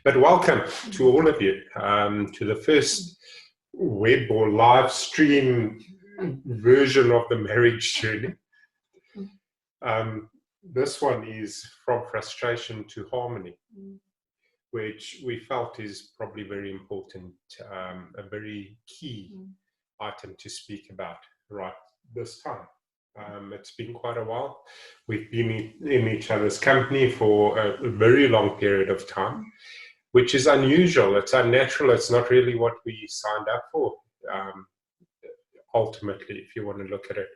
But welcome to all of you to the first web or live stream version of the marriage journey. This one is from frustration to harmony, which we felt is probably very important, a very key item to speak about right this time. It's been quite a while. We've been in each other's company for a very long period of time, which is unusual. It's unnatural. It's not really what we signed up for, ultimately, if you want to look at it.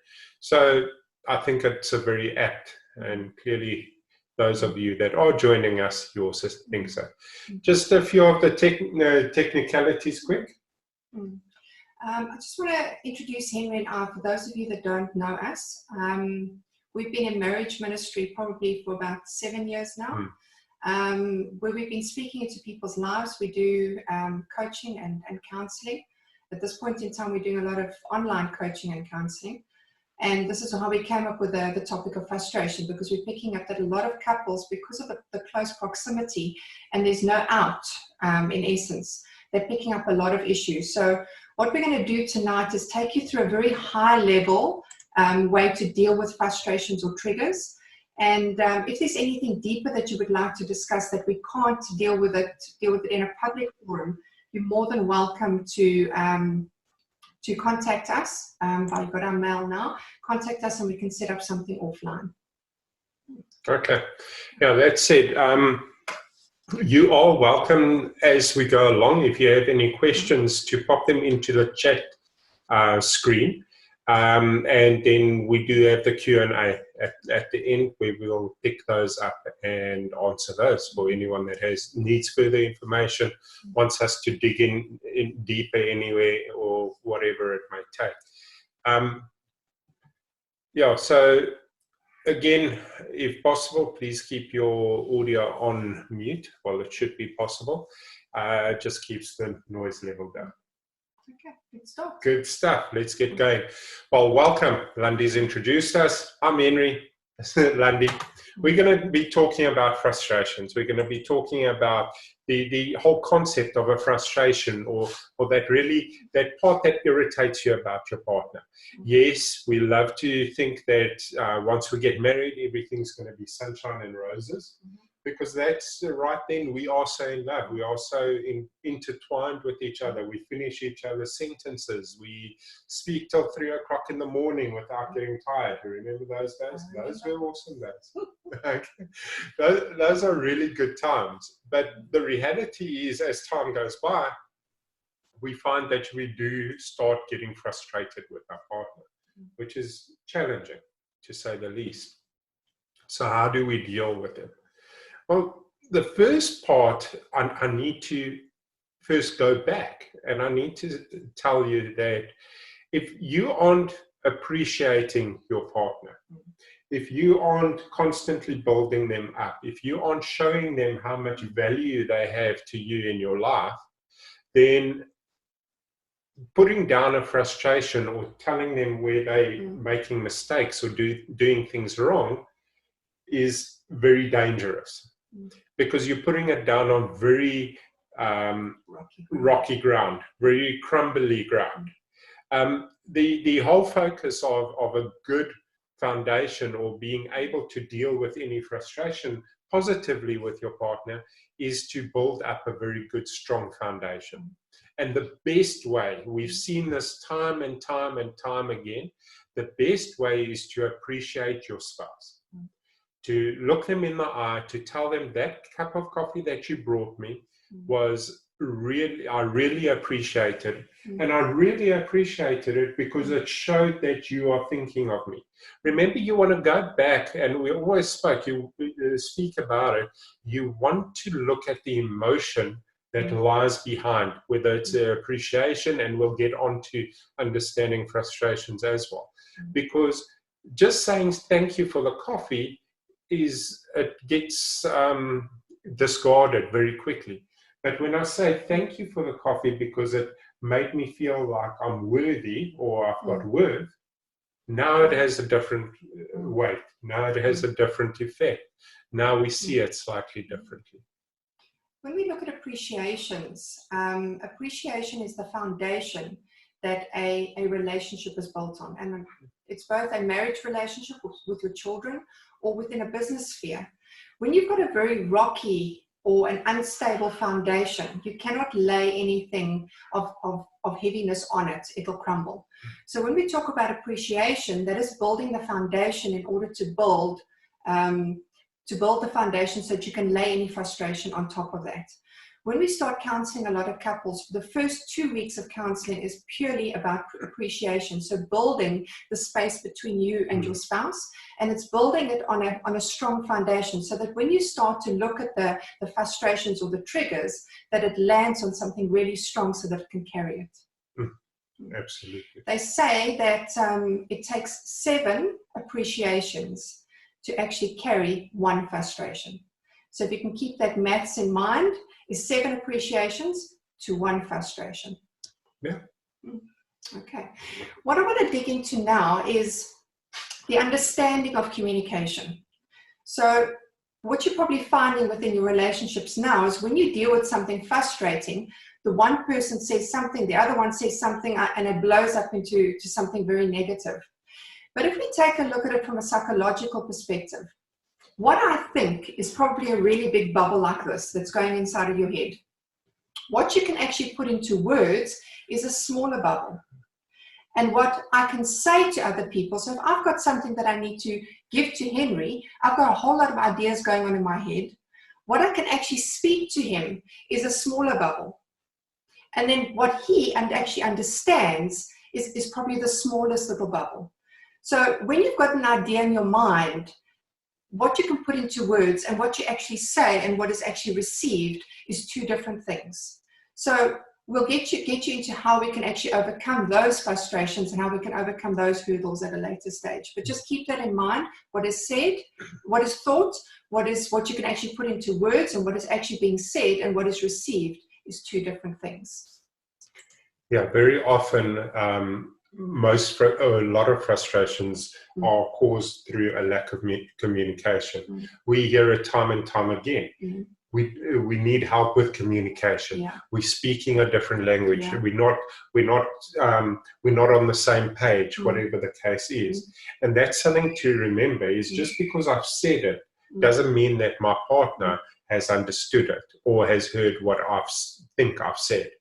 So I think it's a very apt, and clearly those of you that are joining us, you also think so. Just a few of the technicalities quick. I just want to introduce Henry and I, for those of you that don't know us. We've been in marriage ministry probably for about 7 years now, where we've been speaking into people's lives. We do coaching and counseling. At this point in time, we're doing a lot of online coaching and counseling. And this is how we came up with the topic of frustration, because we're picking up that a lot of couples, because of the close proximity and there's no out, in essence, they're picking up a lot of issues. So what we're going to do tonight is take you through a very high level way to deal with frustrations or triggers. And if there's anything deeper that you would like to discuss that we can't deal with it in a public forum, you're more than welcome to contact us. You've got our mail now. Contact us and we can set up something offline. Okay. Yeah, that's it. You are welcome as we go along. If you have any questions, to pop them into the chat screen. And then we do have the Q&A at the end, where we'll pick those up and answer those for anyone that needs further information, wants us to dig in deeper anywhere, or whatever it might take. Yeah, so again, if possible, please keep your audio on mute. Well, it should be possible. It just keeps the noise level down. Okay, good stuff. Good stuff. Let's get going. Well, welcome. Landie's introduced us. I'm Henry, Landie. We're going to be talking about frustrations. We're going to be talking about the whole concept of a frustration, or that part that irritates you about your partner. Yes, we love to think that once we get married, everything's going to be sunshine and roses. Because that's right then, we are so in love. We are so intertwined with each other. We finish each other's sentences. We speak till 3 o'clock in the morning without getting tired. Remember those days? Those were awesome days. Okay. Those are really good times. But the reality is, as time goes by, we find that we do start getting frustrated with our partner, which is challenging, to say the least. So how do we deal with it? Well, the first part, I need to first go back, and I need to tell you that if you aren't appreciating your partner, if you aren't constantly building them up, if you aren't showing them how much value they have to you in your life, then putting down a frustration or telling them where they're making mistakes or doing things wrong is very dangerous. Because you're putting it down on very rocky ground, very crumbly ground. The whole focus of a good foundation, or being able to deal with any frustration positively with your partner, is to build up a very good, strong foundation. And the best way, we've seen this time and time and time again, the best way is to appreciate your spouse. To look them in the eye, to tell them that cup of coffee that you brought me was I really appreciated. And I really appreciated it because it showed that you are thinking of me. Remember, you want to go back, and we always speak about it. You want to look at the emotion that lies behind, whether it's appreciation, and we'll get on to understanding frustrations as well. Because just saying thank you for the coffee it gets discarded very quickly. But when I say thank you for the coffee because it made me feel like I'm worthy, or I've got worth, now it has a different weight. Now it has a different effect. Now we see it slightly differently. When we look at appreciations, appreciation is the foundation that a relationship is built on. And it's both a marriage relationship with your children or within a business sphere. When you've got a very rocky or an unstable foundation, you cannot lay anything of heaviness on it. It'll crumble. So when we talk about appreciation, that is building the foundation in order to build the foundation so that you can lay any frustration on top of that. When we start counseling a lot of couples, the first 2 weeks of counseling is purely about appreciation. So building the space between you and your spouse, and it's building it on a strong foundation so that when you start to look at the frustrations or the triggers, that it lands on something really strong so that it can carry it. Absolutely. They say that it takes 7 appreciations to actually carry 1 frustration. So if you can keep that maths in mind, is 7 appreciations to 1 frustration. Yeah. Okay. What I want to dig into now is the understanding of communication. So what you're probably finding within your relationships now is when you deal with something frustrating, the one person says something, the other one says something, and it blows up into something very negative. But if we take a look at it from a psychological perspective, what I think is probably a really big bubble like this that's going inside of your head. What you can actually put into words is a smaller bubble. And what I can say to other people, so if I've got something that I need to give to Henry, I've got a whole lot of ideas going on in my head. What I can actually speak to him is a smaller bubble. And then what he actually understands is probably the smallest little bubble. So when you've got an idea in your mind, what you can put into words and what you actually say and what is actually received is 2 different things. So we'll get you into how we can actually overcome those frustrations and how we can overcome those hurdles at a later stage. But just keep that in mind. What is said, what is thought, what you can actually put into words, and what is actually being said and what is received is 2 different things. Yeah, very often a lot of frustrations are caused through a lack of communication. We hear it time and time again. We need help with communication. Yeah. We're speaking a different language. Yeah. We're not on the same page, whatever the case is. And that's something to remember, is just because I've said it doesn't mean that my partner has understood it or has heard what I think I've said.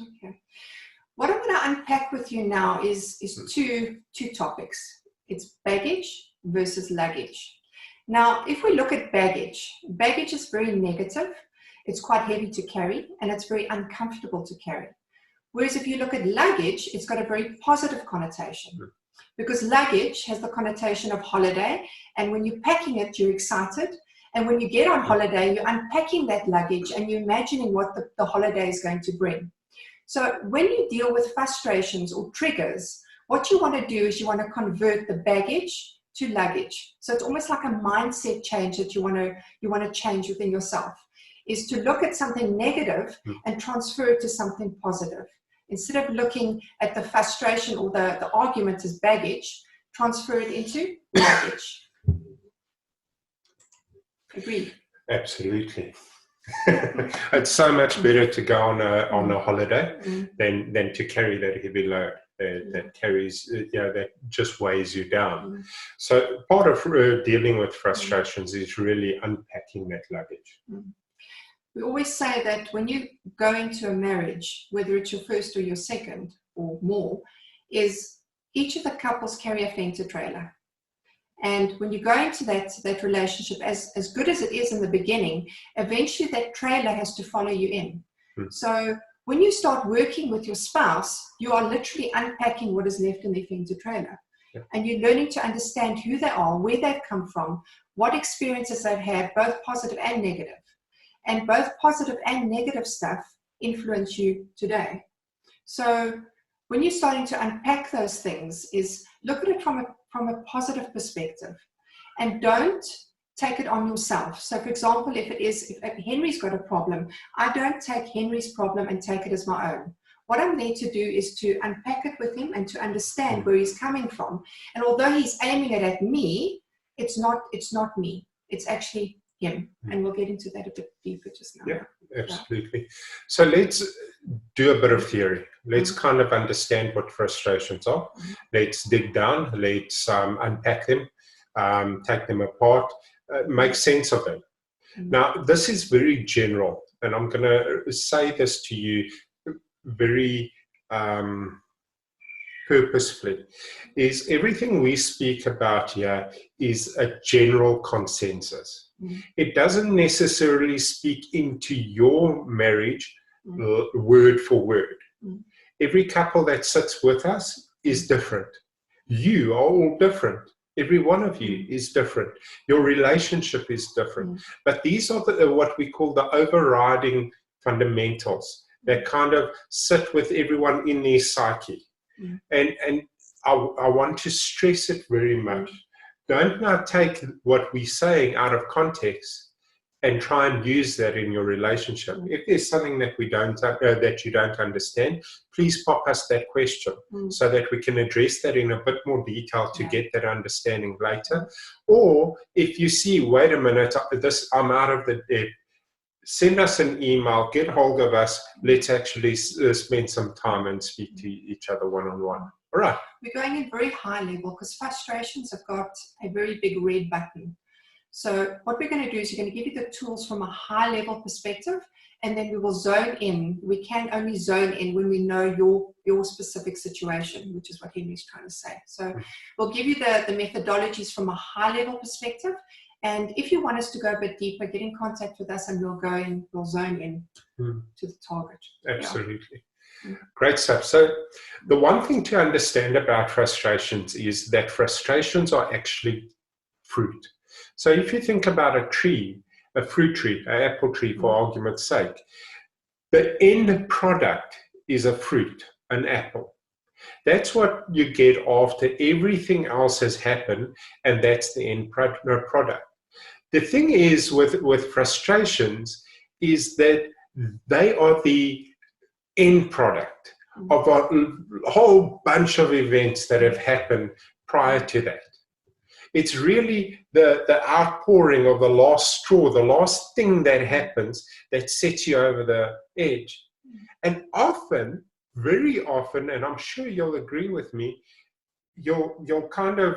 Okay. What I'm going to unpack with you now is two topics. It's baggage versus luggage. Now, if we look at baggage is very negative. It's quite heavy to carry, and it's very uncomfortable to carry. Whereas if you look at luggage, it's got a very positive connotation, because luggage has the connotation of holiday, and when you're packing it, you're excited. And when you get on holiday, you're unpacking that luggage and you're imagining what the holiday is going to bring. So when you deal with frustrations or triggers, what you want to do is you want to convert the baggage to luggage. So it's almost like a mindset change that you want to change within yourself, is to look at something negative and transfer it to something positive. Instead of looking at the frustration or the argument as baggage, transfer it into luggage. Agreed? Absolutely. It's so much better to go on a holiday than to carry that heavy load that carries, that just weighs you down. So part of dealing with frustrations is really unpacking that luggage. We always say that when you go into a marriage, whether it's your first or your second or more, is each of the couples carry a fender trailer. And when you go into that relationship, as good as it is in the beginning, eventually that trailer has to follow you in. So when you start working with your spouse, you are literally unpacking what is left in their fender trailer. And you're learning to understand who they are, where they've come from, what experiences they've had, both positive and negative. And both positive and negative stuff influence you today. So when you're starting to unpack those things, is look at it from a positive perspective, and don't take it on yourself. So for example, if Henry's got a problem, I don't take Henry's problem and take it as my own. What I'm there to do is to unpack it with him and to understand where he's coming from. And although he's aiming it at me, it's not me. It's actually him. And we'll get into that a bit deeper just now. Yeah, absolutely. So let's do a bit of theory. Let's kind of understand what frustrations are. Let's dig down. Let's unpack them, take them apart, make sense of them. Now, this is very general, and I'm going to say this to you very purposefully, is everything we speak about here is a general consensus. It doesn't necessarily speak into your marriage word for word. Every couple that sits with us is different. You are all different. Every one of you is different. Your relationship is different. But these are what we call the overriding fundamentals that kind of sit with everyone in their psyche. And I want to stress it very much. Don't now take what we're saying out of context and try and use that in your relationship. If there's something that we don't that you don't understand, please pop us that question so that we can address that in a bit more detail to get that understanding later. Or if you see, wait a minute, I'm out of the depth, send us an email, get hold of us. Let's actually spend some time and speak to each other one-on-one. All right. We're going in very high level because frustrations have got a very big red button. So what we're going to do is we're going to give you the tools from a high level perspective, and then we will zone in. We can only zone in when we know your specific situation, which is what Henry's trying to say. So we'll give you the methodologies from a high level perspective. And if you want us to go a bit deeper, get in contact with us and we'll zone in to the target. Absolutely. Great stuff. So the one thing to understand about frustrations is that frustrations are actually fruit. So if you think about a tree, a fruit tree, an apple tree for argument's sake, the end product is a fruit, an apple. That's what you get after everything else has happened, and that's the end product. The thing is with frustrations is that they are the end product of a whole bunch of events that have happened prior to that. It's really the outpouring of the last straw, the last thing that happens that sets you over the edge. And often, very often, and I'm sure you'll agree with me, you'll kind of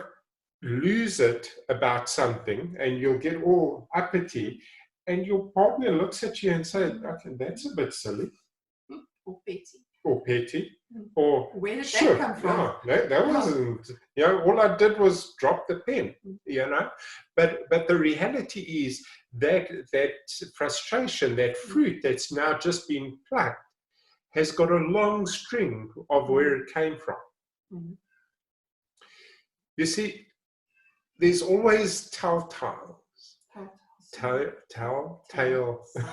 lose it about something and you'll get all uppity and your partner looks at you and say, okay, that's a bit silly. Or petty. Or petty. Or where did that come from? No, that wasn't, all I did was drop the pen, But the reality is that frustration, that fruit that's now just been plucked, has got a long string of where it came from. You see, there's always telltale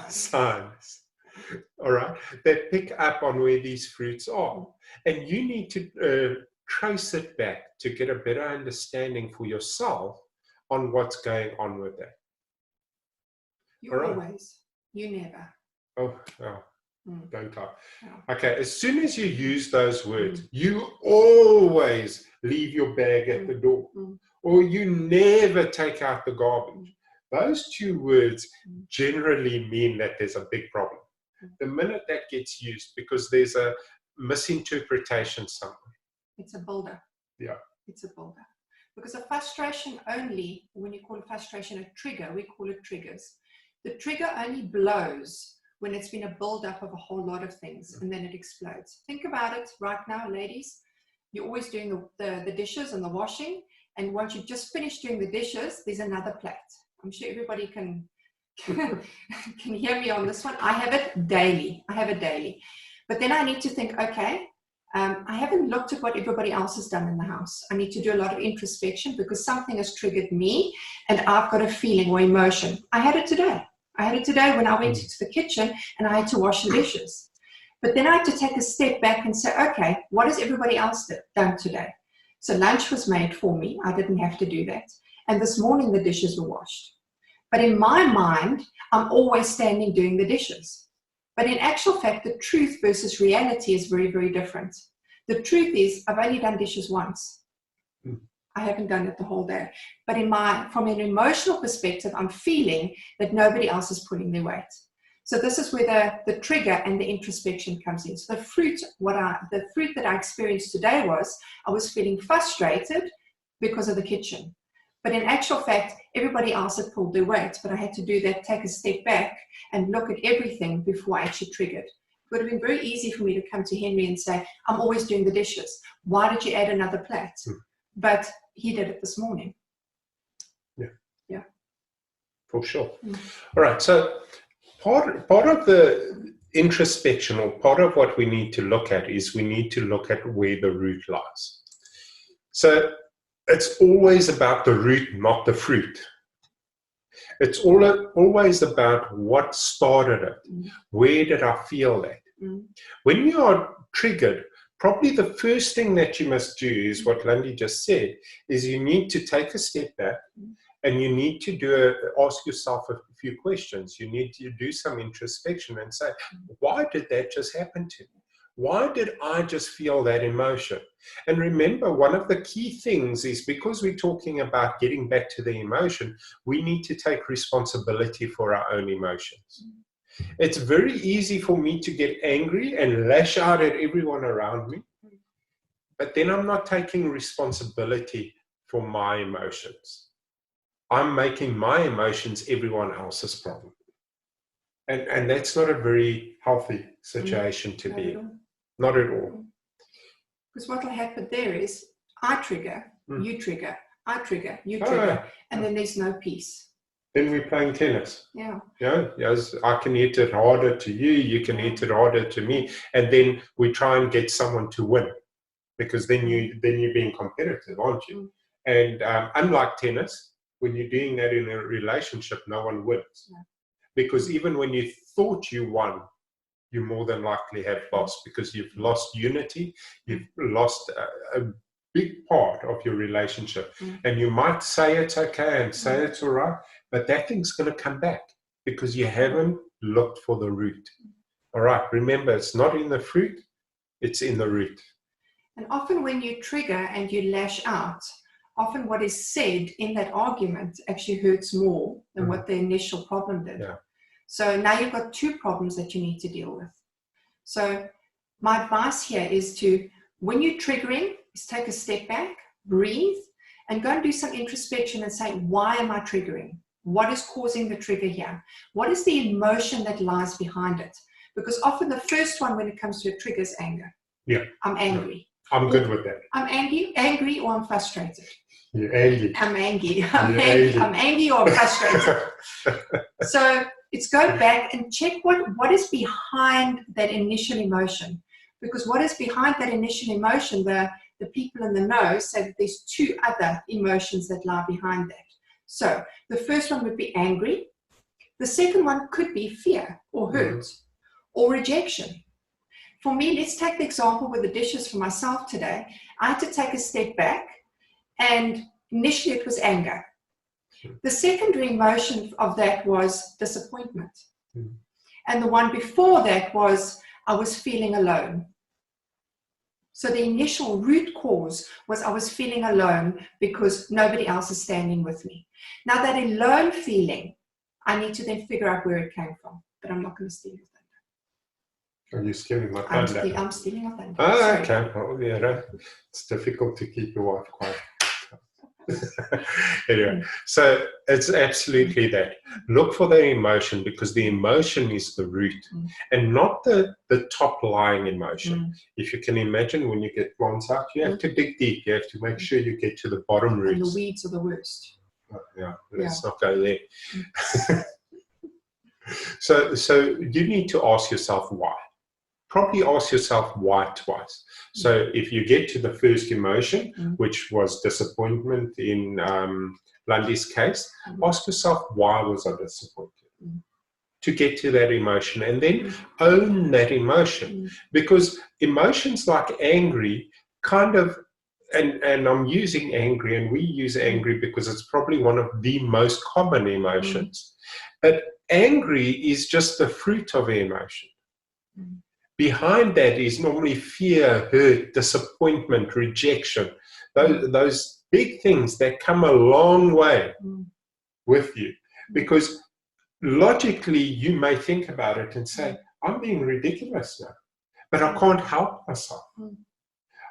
signs, all right, that pick up on where these fruits are. And you need to trace it back to get a better understanding for yourself on what's going on with that. Always. You never. Oh. Don't I? Okay, as soon as you use those words, you always leave your bag at the door, or you never take out the garbage. Those two words generally mean that there's a big problem. The minute that gets used, because there's a misinterpretation somewhere. It's a builder. Yeah. It's a builder. Because a frustration only, when you call a frustration a trigger, we call it triggers. The trigger only blows when it's been a build-up of a whole lot of things, and then it explodes. Think about it right now, ladies. You're always doing the dishes and the washing, and once you've just finished doing the dishes, there's another plate. I'm sure everybody can hear me on this one. I have it daily. But then I need to think, okay, I haven't looked at what everybody else has done in the house. I need to do a lot of introspection because something has triggered me, and I've got a feeling or emotion. I had it today when I went into the kitchen and I had to wash the dishes. But then I had to take a step back and say, okay, what has everybody else done today? So lunch was made for me. I didn't have to do that. And this morning the dishes were washed. But in my mind, I'm always standing doing the dishes. But in actual fact, the truth versus reality is very, very different. The truth is I've only done dishes once. I haven't done it the whole day. But from an emotional perspective, I'm feeling that nobody else is pulling their weight. So this is where the trigger and the introspection comes in. So the fruit that I experienced today was, I was feeling frustrated because of the kitchen. But in actual fact, everybody else had pulled their weight, but I had to do that, take a step back and look at everything before I actually triggered. It would have been very easy for me to come to Henry and say, I'm always doing the dishes. Why did you add another plate? But he did it this morning. Yeah. For sure. All right. So part of the introspection, or part of what we need to look at, is we need to look at where the root lies. So it's always about the root, not the fruit. It's always about what started it. Where did I feel that? When you are triggered, probably the first thing that you must do is what Landie just said, is you need to take a step back and you need to ask yourself a few questions. You need to do some introspection and say, why did that just happen to me? Why did I just feel that emotion? And remember, one of the key things is, because we're talking about getting back to the emotion, we need to take responsibility for our own emotions. It's very easy for me to get angry and lash out at everyone around me, but then I'm not taking responsibility for my emotions. I'm making my emotions everyone else's problem. And that's not a very healthy situation to be in. Not at all. Because what will happen there is, I trigger, you trigger, I trigger, you trigger, and then there's no peace. Then we're playing tennis. Yeah. Yes, I can hit it harder to you, you can hit it harder to me, and then we try and get someone to win, because then you're being competitive, aren't you? And unlike tennis, when you're doing that in a relationship, no one wins. Because even when you thought you won, you more than likely have lost, because you've lost unity, you've lost a big part of your relationship. And you might say it's okay and say it's all right, but that thing's going to come back because you haven't looked for the root. All right, remember, it's not in the fruit, it's in the root. And often when you trigger and you lash out, often what is said in that argument actually hurts more than what the initial problem did. So now you've got two problems that you need to deal with. So my advice here is to, when you're triggering, is take a step back, breathe, and go and do some introspection and say, why am I triggering? What is causing the trigger here? What is the emotion that lies behind it? Because often the first one when it comes to a trigger is anger. I'm angry. I'm good with that. I'm angry or I'm frustrated. You're angry. I'm angry. I'm angry or I'm frustrated. So it's go back and check what is behind that initial emotion. Because what is behind that initial emotion, the people in the know say that there's two other emotions that lie behind that. So the first one would be angry. The second one could be fear or hurt or rejection. For me, let's take the example with the dishes for myself today. I had to take a step back, and initially it was anger. The secondary emotion of that was disappointment. And the one before that was I was feeling alone. So the initial root cause was I was feeling alone because nobody else is standing with me. Now that alone feeling, I need to then figure out where it came from. But I'm not going to steal your thunder. Are you stealing my thunder? I'm stealing your thunder. Ah, okay. Well, yeah, it's difficult to keep your wife quiet. Anyway, so it's absolutely that. Look for the emotion, because the emotion is the root and not the top lying emotion. If you can imagine, when you get plants out, you have to dig deep. You have to make sure you get to the bottom roots. And the weeds are the worst. Let's not go there. So you need to ask yourself why. Probably ask yourself why twice. So if you get to the first emotion, which was disappointment in Landie's case, ask yourself, why was I disappointed? To get to that emotion, and then own that emotion. Because emotions like angry kind of, and I'm using angry, and we use angry because it's probably one of the most common emotions. But angry is just the fruit of emotion. Behind that is normally fear, hurt, disappointment, rejection. Those big things that come a long way with you. Because logically, you may think about it and say, I'm being ridiculous now, but I can't help myself.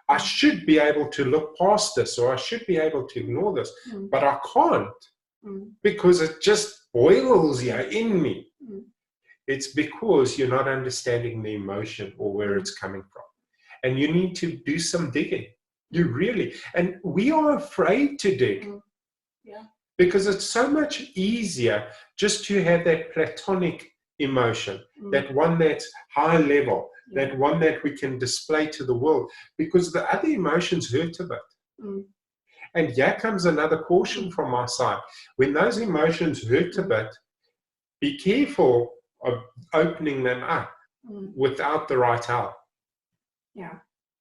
I should be able to look past this, or I should be able to ignore this, but I can't because it just boils here in me. It's because you're not understanding the emotion or where it's coming from. And you need to do some digging. You really, and we are afraid to dig. Because it's so much easier just to have that platonic emotion, that one that's high level, that one that we can display to the world, because the other emotions hurt a bit. And here comes another caution from my side. When those emotions hurt a bit, be careful of opening them up without the right help.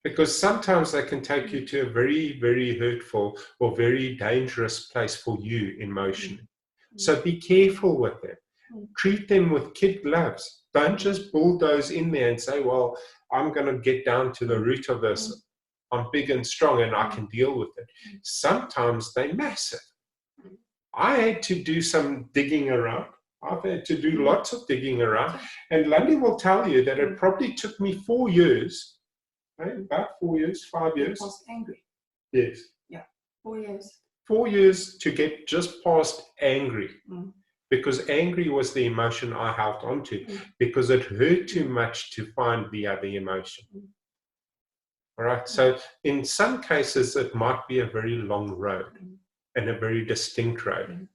Because sometimes they can take you to a very, very hurtful or very dangerous place for you emotionally. So be careful with them. Treat them with kid gloves. Don't just bulldoze in there and say, well, I'm going to get down to the root of this. I'm big and strong and I can deal with it. Sometimes they're massive. I had to do some digging around. I've had to do lots of digging around. And Landie will tell you that it probably took me 4 years. About 4 years, 5 years. Past angry. Yes. Yeah, 4 years. 4 years to get just past angry. Because angry was the emotion I held on to. Because it hurt too much to find the other emotion. All right. So in some cases, it might be a very long road and a very distinct road.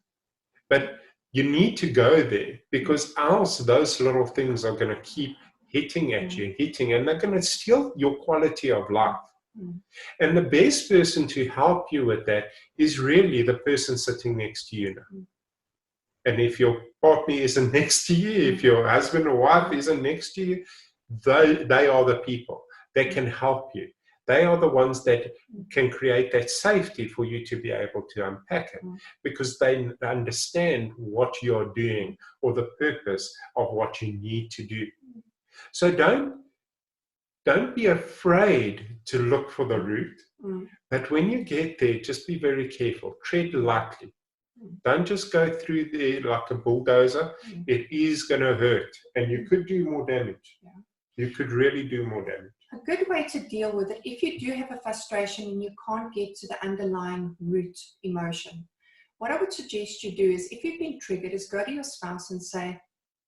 But you need to go there, because else those little things are going to keep hitting at you, and they're going to steal your quality of life. And the best person to help you with that is really the person sitting next to you now. And if your partner isn't next to you, if your husband or wife isn't next to you, they are the people that can help you. They are the ones that can create that safety for you to be able to unpack it, because they understand what you're doing or the purpose of what you need to do. So don't be afraid to look for the root, but when you get there, just be very careful. Tread lightly. Don't just go through there like a bulldozer. It is going to hurt, and you could do more damage. You could really do more damage. A good way to deal with it, if you do have a frustration and you can't get to the underlying root emotion, what I would suggest you do is, if you've been triggered, is go to your spouse and say,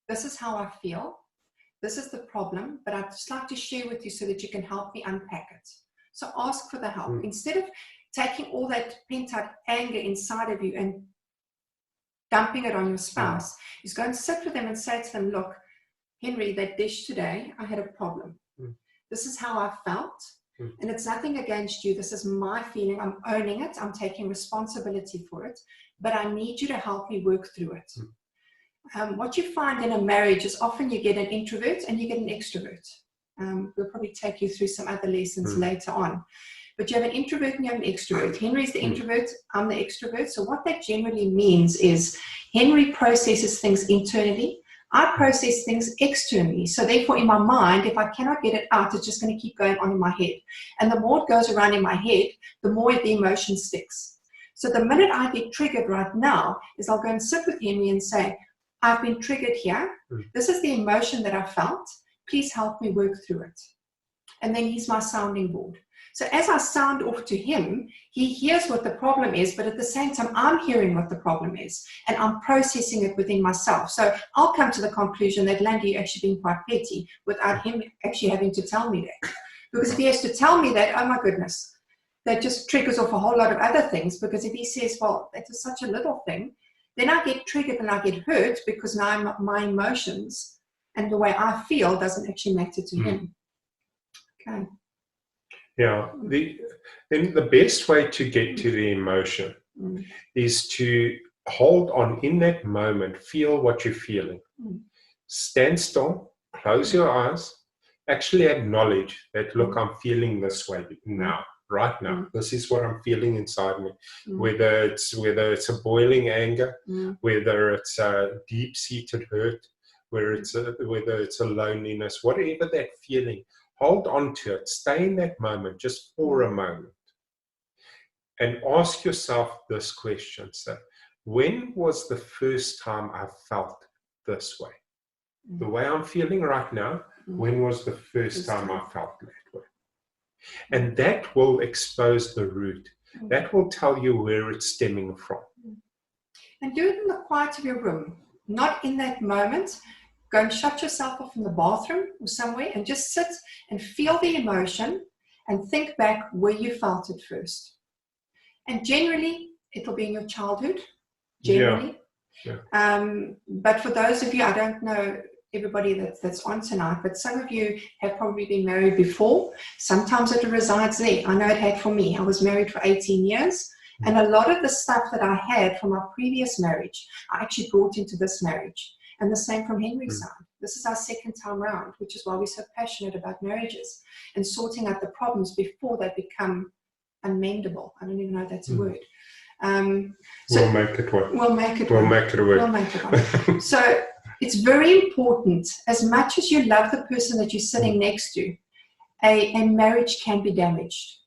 this is how I feel. This is the problem, but I'd just like to share with you so that you can help me unpack it. So ask for the help. Instead of taking all that pent-up anger inside of you and dumping it on your spouse, is go and sit with them and say to them, look, Henry, that dish today, I had a problem. This is how I felt, and it's nothing against you. This is my feeling. I'm owning it. I'm taking responsibility for it, but I need you to help me work through it. What you find in a marriage is often you get an introvert and you get an extrovert. We'll probably take you through some other lessons later on. But you have an introvert and you have an extrovert. Henry's the introvert, I'm the extrovert. So what that generally means is Henry processes things internally. I process things externally. So therefore, in my mind, if I cannot get it out, it's just going to keep going on in my head. And the more it goes around in my head, the more the emotion sticks. So the minute I get triggered right now is I'll go and sit with Henry and say, I've been triggered here. This is the emotion that I felt. Please help me work through it. And then he's my sounding board. So as I sound off to him, he hears what the problem is, but at the same time, I'm hearing what the problem is, and I'm processing it within myself. So I'll come to the conclusion that Landie actually been quite petty without him actually having to tell me that. Because if he has to tell me that, oh my goodness, that just triggers off a whole lot of other things. Because if he says, well, that is such a little thing, then I get triggered and I get hurt because now my emotions and the way I feel doesn't actually matter to him. Okay. Yeah, then the best way to get to the emotion is to hold on in that moment, feel what you're feeling. Stand still, close your eyes, actually acknowledge that, look, I'm feeling this way now, right now. This is what I'm feeling inside me. Whether it's a boiling anger, whether it's a deep-seated hurt, whether it's a loneliness, whatever that feeling. Hold on to it. Stay in that moment just for a moment. and ask yourself this question. So, when was the first time I felt this way? The way I'm feeling right now, when was the first time I felt that way? And that will expose the root. That will tell you where it's stemming from. And do it in the quiet of your room, not in that moment. Go and shut yourself off in the bathroom or somewhere and just sit and feel the emotion and think back where you felt it first. And generally, it'll be in your childhood, generally. But for those of you, I don't know everybody that's on tonight, but some of you have probably been married before. Sometimes it resides there. I know it had for me. I was married for 18 years. And a lot of the stuff that I had from our previous marriage, I actually brought into this marriage. And the same from Henry's side. This is our second time round, which is why we're so passionate about marriages and sorting out the problems before they become unmendable. I don't even know if that's a word. We'll make it work. We'll make it work. We'll make it work. So it's very important, as much as you love the person that you're sitting next to, a marriage can be damaged.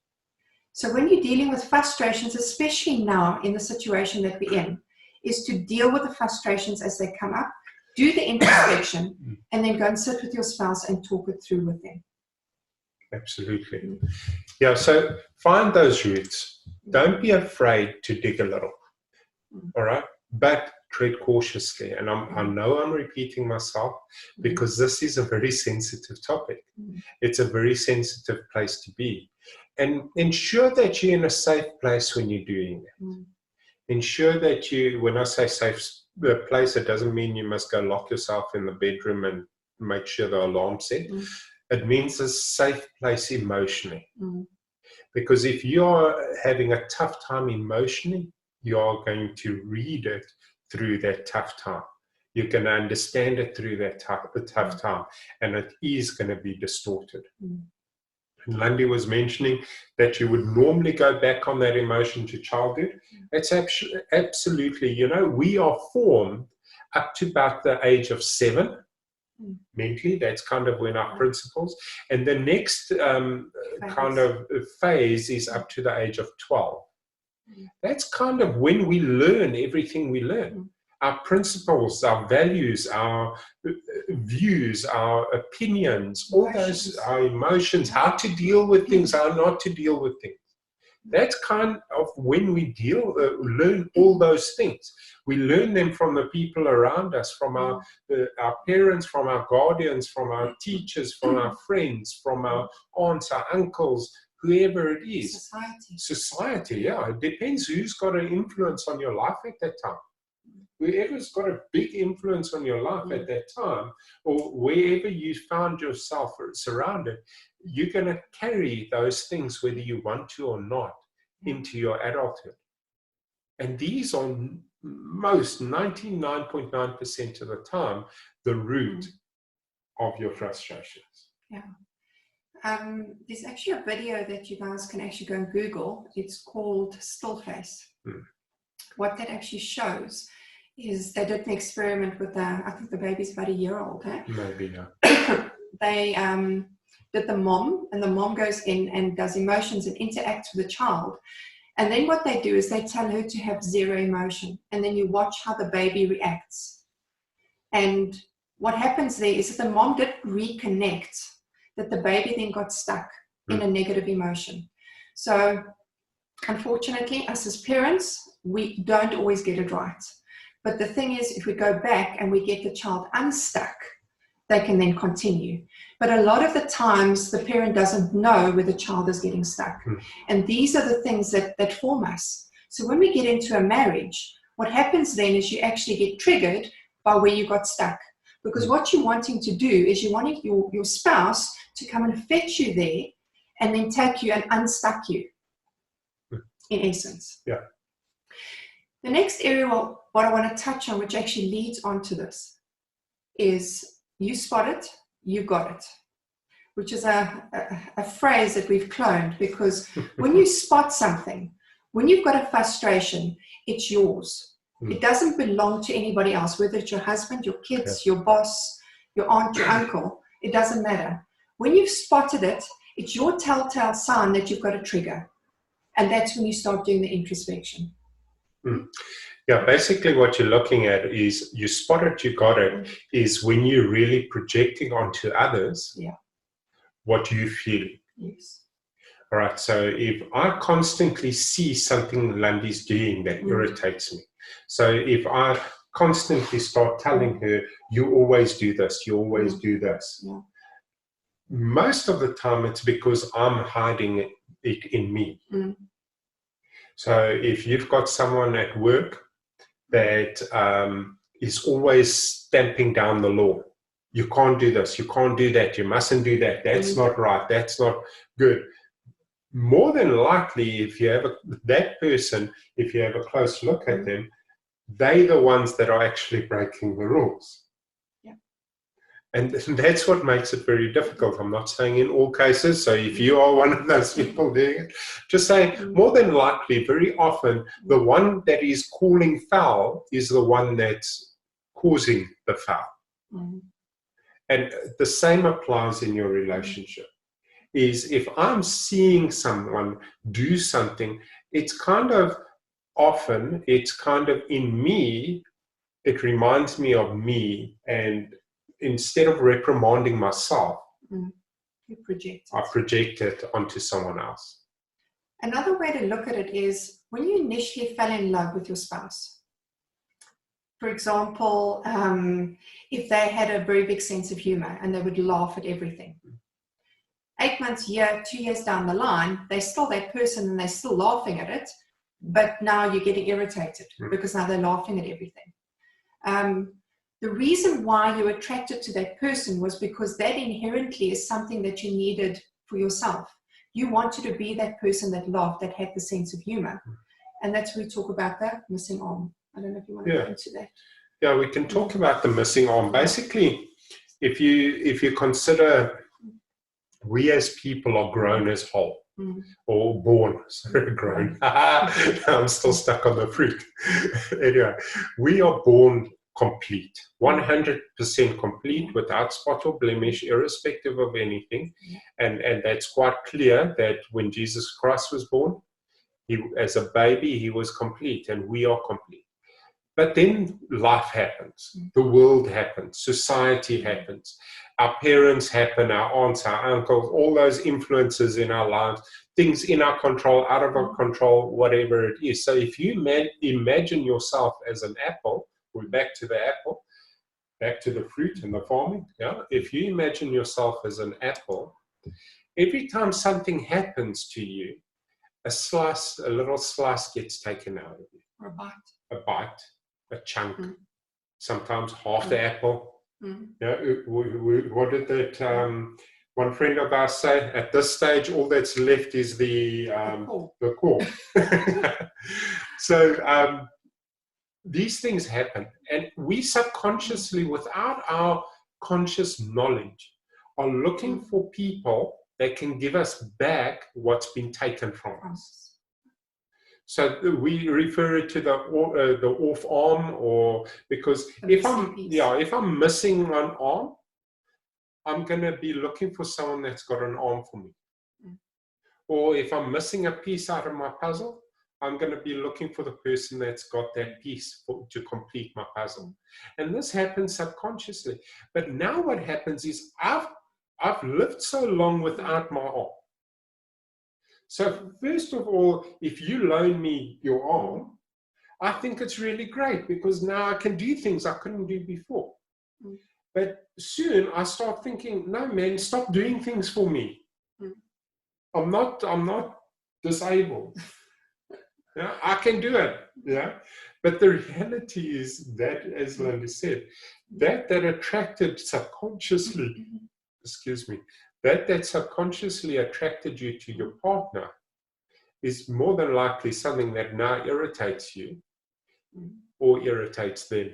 So when you're dealing with frustrations, especially now in the situation that we're in, is to deal with the frustrations as they come up, do the introspection, and then go and sit with your spouse and talk it through with them. Absolutely. Yeah, so find those roots. Don't be afraid to dig a little. All right? But tread cautiously. And I know I'm repeating myself because this is a very sensitive topic. It's a very sensitive place to be. And ensure that you're in a safe place when you're doing it. Ensure that you, when I say safe place, it doesn't mean you must go lock yourself in the bedroom and make sure the alarm's set. It means a safe place emotionally. Because if you're having a tough time emotionally, you're going to read it through that tough time. You're going to understand it through that tough time, and it is going to be distorted. And Landie was mentioning that you would normally go back on that emotion to childhood. That's absolutely, you know, we are formed up to about the age of 7 mentally. That's kind of when our principles. And the next kind of phase is up to the age of 12. That's kind of when we learn everything we learn. Our principles, our values, our views, our opinions, all those, our emotions, how to deal with things, how not to deal with things. That's kind of when we learn all those things. We learn them from the people around us, from our parents, from our guardians, from our teachers, from our friends, from our aunts, our uncles, whoever it is. Society, yeah. It depends who's got an influence on your life at that time. Whoever's got a big influence on your life at that time, or wherever you found yourself surrounded, you're going to carry those things, whether you want to or not, into your adulthood. And these are most 99.9% of the time the root of your frustrations. There's actually a video that you guys can actually go and Google. It's called Still Face. What that actually shows is they did an experiment with I think the baby's about a year old. Maybe, yeah. They did the mom, and the mom goes in and does emotions and interacts with the child. And then what they do is they tell her to have zero emotion, and then you watch how the baby reacts. And what happens there is that the mom didn't reconnect, that the baby then got stuck in a negative emotion. So unfortunately, us as parents, we don't always get it right. But the thing is, if we go back and we get the child unstuck, they can then continue. But a lot of the times, the parent doesn't know where the child is getting stuck. And these are the things that form us. So when we get into a marriage, what happens then is you actually get triggered by where you got stuck. Because what you're wanting to do is you're wanting your spouse to come and fetch you there and then take you and unstuck you, in essence. Yeah. The next area, what I want to touch on, which actually leads on to this, is you spot it, you got it, which is a phrase that we've cloned, because when you spot something, when you've got a frustration, it's yours. It doesn't belong to anybody else, whether it's your husband, your kids, your boss, your aunt, your uncle, it doesn't matter. When you've spotted it, it's your telltale sign that you've got a trigger. And that's when you start doing the introspection. Mm. Yeah, basically what you're looking at is, you spot it, you got it, is when you're really projecting onto others what you feel. Yes. All right, so if I constantly see something Landie's doing that irritates me, so if I constantly start telling her, you always do this, you always do this, most of the time it's because I'm hiding it in me. So if you've got someone at work that is always stamping down the law, you can't do this, you can't do that, you mustn't do that, that's not right, that's not good. More than likely, if you have that person, if you have a close look at them, they're the ones that are actually breaking the rules. And that's what makes it very difficult. I'm not saying in all cases. So if you are one of those people doing it, just saying more than likely, very often, the one that is calling foul is the one that's causing the foul. And the same applies in your relationship. Is if I'm seeing someone do something, it's kind of often, it's kind of in me, it reminds me of me, and instead of reprimanding myself, you project I project it onto someone else. Another way to look at it is when you initially fell in love with your spouse. For example, if they had a very big sense of humor and they would laugh at everything. 8 months, year, 2 years down the line, they're still that person and they're still laughing at it, but now you're getting irritated because now they're laughing at everything. The reason why you were attracted to that person was because that inherently is something that you needed for yourself. You wanted to be that person that laughed, that had the sense of humor. And that's where we talk about the missing arm. I don't know if you want to go into that. Yeah, we can talk about the missing arm. Basically, if you consider we as people are grown as whole, or born, sorry, grown. I'm still stuck on the fruit. Anyway, we are born complete, 100% complete, without spot or blemish, irrespective of anything. And that's quite clear that when Jesus Christ was born, as a baby, he was complete, and we are complete. But then life happens, the world happens, society happens, our parents happen, our aunts, our uncles, all those influences in our lives, things in our control, out of our control, whatever it is. So if you imagine yourself as an apple, we're back to the apple, back to the fruit and the farming. If you imagine yourself as an apple, every time something happens to you, a little slice gets taken out of you. Or a bite. A bite. A chunk, sometimes half the apple. What did that one friend of ours say? At this stage, all that's left is the core. So these things happen, and we subconsciously, without our conscious knowledge, are looking for people that can give us back what's been taken from us. So we refer it to the off arm, or because if I'm missing one arm, I'm going to be looking for someone that's got an arm for me. Or if I'm missing a piece out of my puzzle, I'm going to be looking for the person that's got that piece to complete my puzzle. And this happens subconsciously. But now what happens is I've lived so long without my arm. So first of all, if you loan me your arm, I think it's really great because now I can do things I couldn't do before. But soon I start thinking, no man, stop doing things for me. I'm not disabled. I can do it. But the reality is that, as Landie said, that attracted subconsciously, that subconsciously attracted you to your partner is more than likely something that now irritates you or irritates them,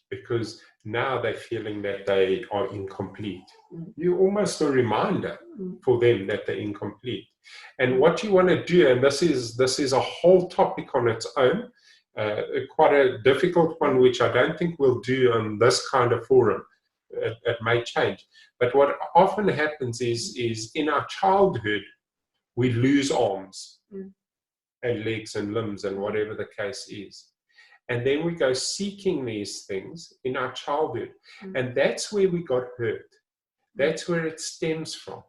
because now they're feeling that they are incomplete. You're almost a reminder for them that they're incomplete. And what you want to do, and this is a whole topic on its own, quite a difficult one, which I don't think we'll do on this kind of forum. It may change. But what often happens is in our childhood, we lose arms. and legs and limbs and whatever the case is. And then we go seeking these things in our childhood. And that's where we got hurt. That's where it stems from.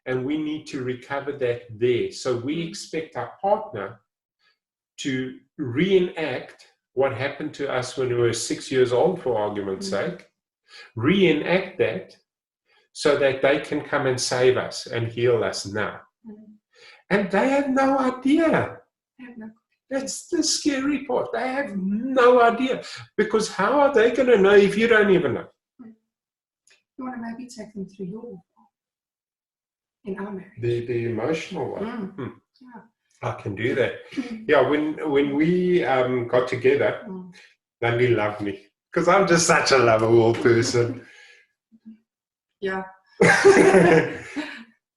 And we need to recover that there. So we expect our partner to reenact what happened to us when we were 6 years old, for argument's sake. Reenact that so that they can come and save us and heal us now. And they have no idea. That's the scary part. They have no idea. Because how are they going to know if you don't even know? You want to maybe take them through your in our marriage. The emotional one. Yeah. I can do that. Yeah, when we got together, Landie loved me. Because I'm just such a lovable person. Yeah.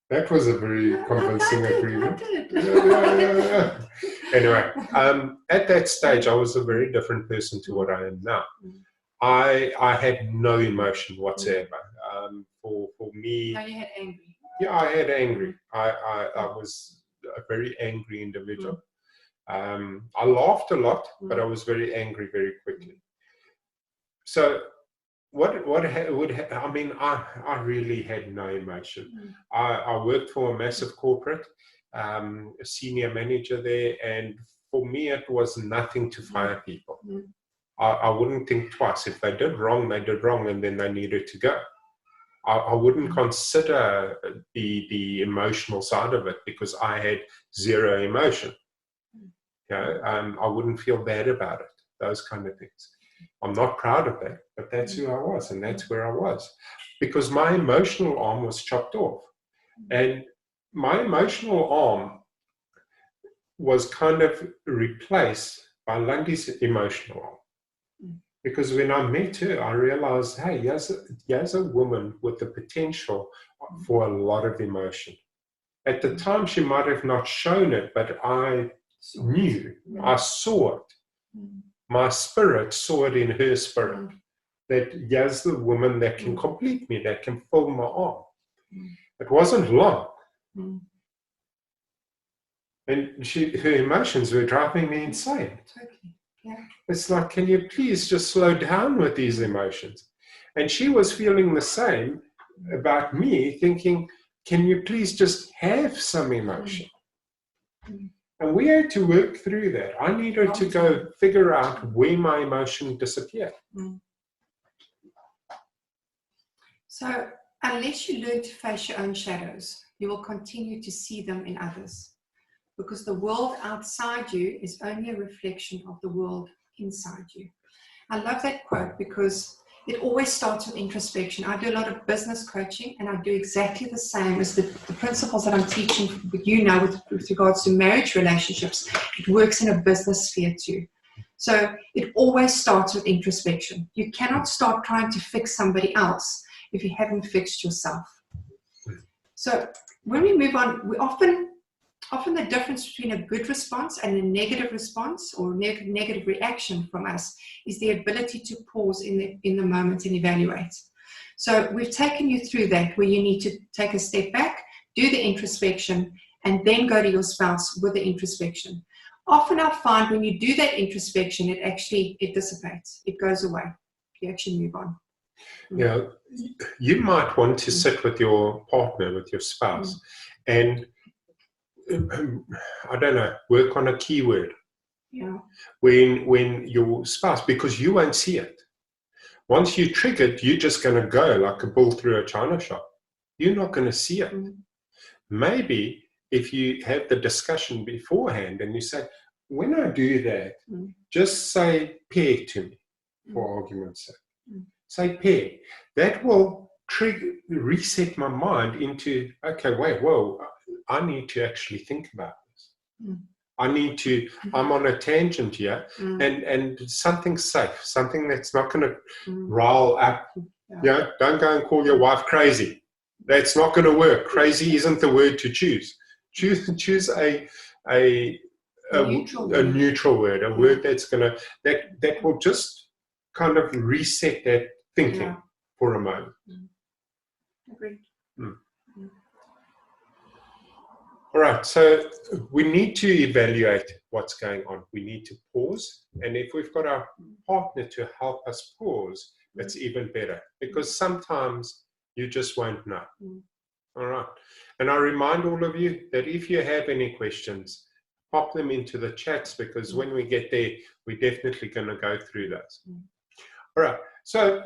That was a very convincing agreement. I did. Yeah. Anyway, at that stage, I was a very different person to what I am now. I had no emotion whatsoever. For me... No, you had angry. Yeah, I had angry. I was a very angry individual. I laughed a lot, but I was very angry very quickly. So I mean, I really had no emotion. I worked for a massive corporate, a senior manager there, and for me it was nothing to fire people. I wouldn't think twice. If they did wrong, and then they needed to go. I wouldn't consider the emotional side of it because I had zero emotion. You know, I wouldn't feel bad about it, those kind of things. I'm not proud of that, but that's who I was, and that's where I was. Because my emotional arm was chopped off. And my emotional arm was kind of replaced by Landie's emotional arm. Because when I met her, I realized, hey, here's a woman with the potential for a lot of emotion. At the time, she might have not shown it, but I knew, I saw it. My spirit saw it in her spirit. That here's the woman that can complete me, that can fill my arm. It wasn't long. And her emotions were driving me insane. Totally. Yeah. It's like, can you please just slow down with these emotions? And she was feeling the same about me, thinking, can you please just have some emotion? And we had to work through that. I needed to go figure out where my emotion disappeared. So unless you learn to face your own shadows, you will continue to see them in others. Because the world outside you is only a reflection of the world inside you. I love that quote because it always starts with introspection. I do a lot of business coaching, and I do exactly the same as the principles that I'm teaching with you now with regards to marriage relationships. It works in a business sphere too. So it always starts with introspection. You cannot start trying to fix somebody else if you haven't fixed yourself. So when we move on, we often the difference between a good response and a negative response or negative reaction from us is the ability to pause in the moment and evaluate. So we've taken you through that, where you need to take a step back, do the introspection, and then go to your spouse with the introspection. Often I find when you do that introspection, it dissipates. It goes away. You actually move on. Yeah, you might want to sit with your partner, with your spouse, and I don't know, work on a keyword. Yeah. When your spouse, because you won't see it. Once you triggered, you're just going to go like a bull through a china shop. You're not going to see it. Maybe if you have the discussion beforehand and you say, when I do that, just say pair to me, for argument's sake. Say pair. That will reset my mind into, okay, wait, whoa, I need to actually think about this. I'm on a tangent here, and something safe, something that's not going to rile up. Yeah, don't go and call your wife crazy. That's not going to work. Crazy isn't the word to choose. Choose a neutral word, a word that's going to that will just kind of reset that thinking for a moment. Agreed. All right, so we need to evaluate what's going on. We need to pause. And if we've got our partner to help us pause, it's even better, because sometimes you just won't know. All right. And I remind all of you that if you have any questions, pop them into the chats, because when we get there, we're definitely going to go through those. All right. So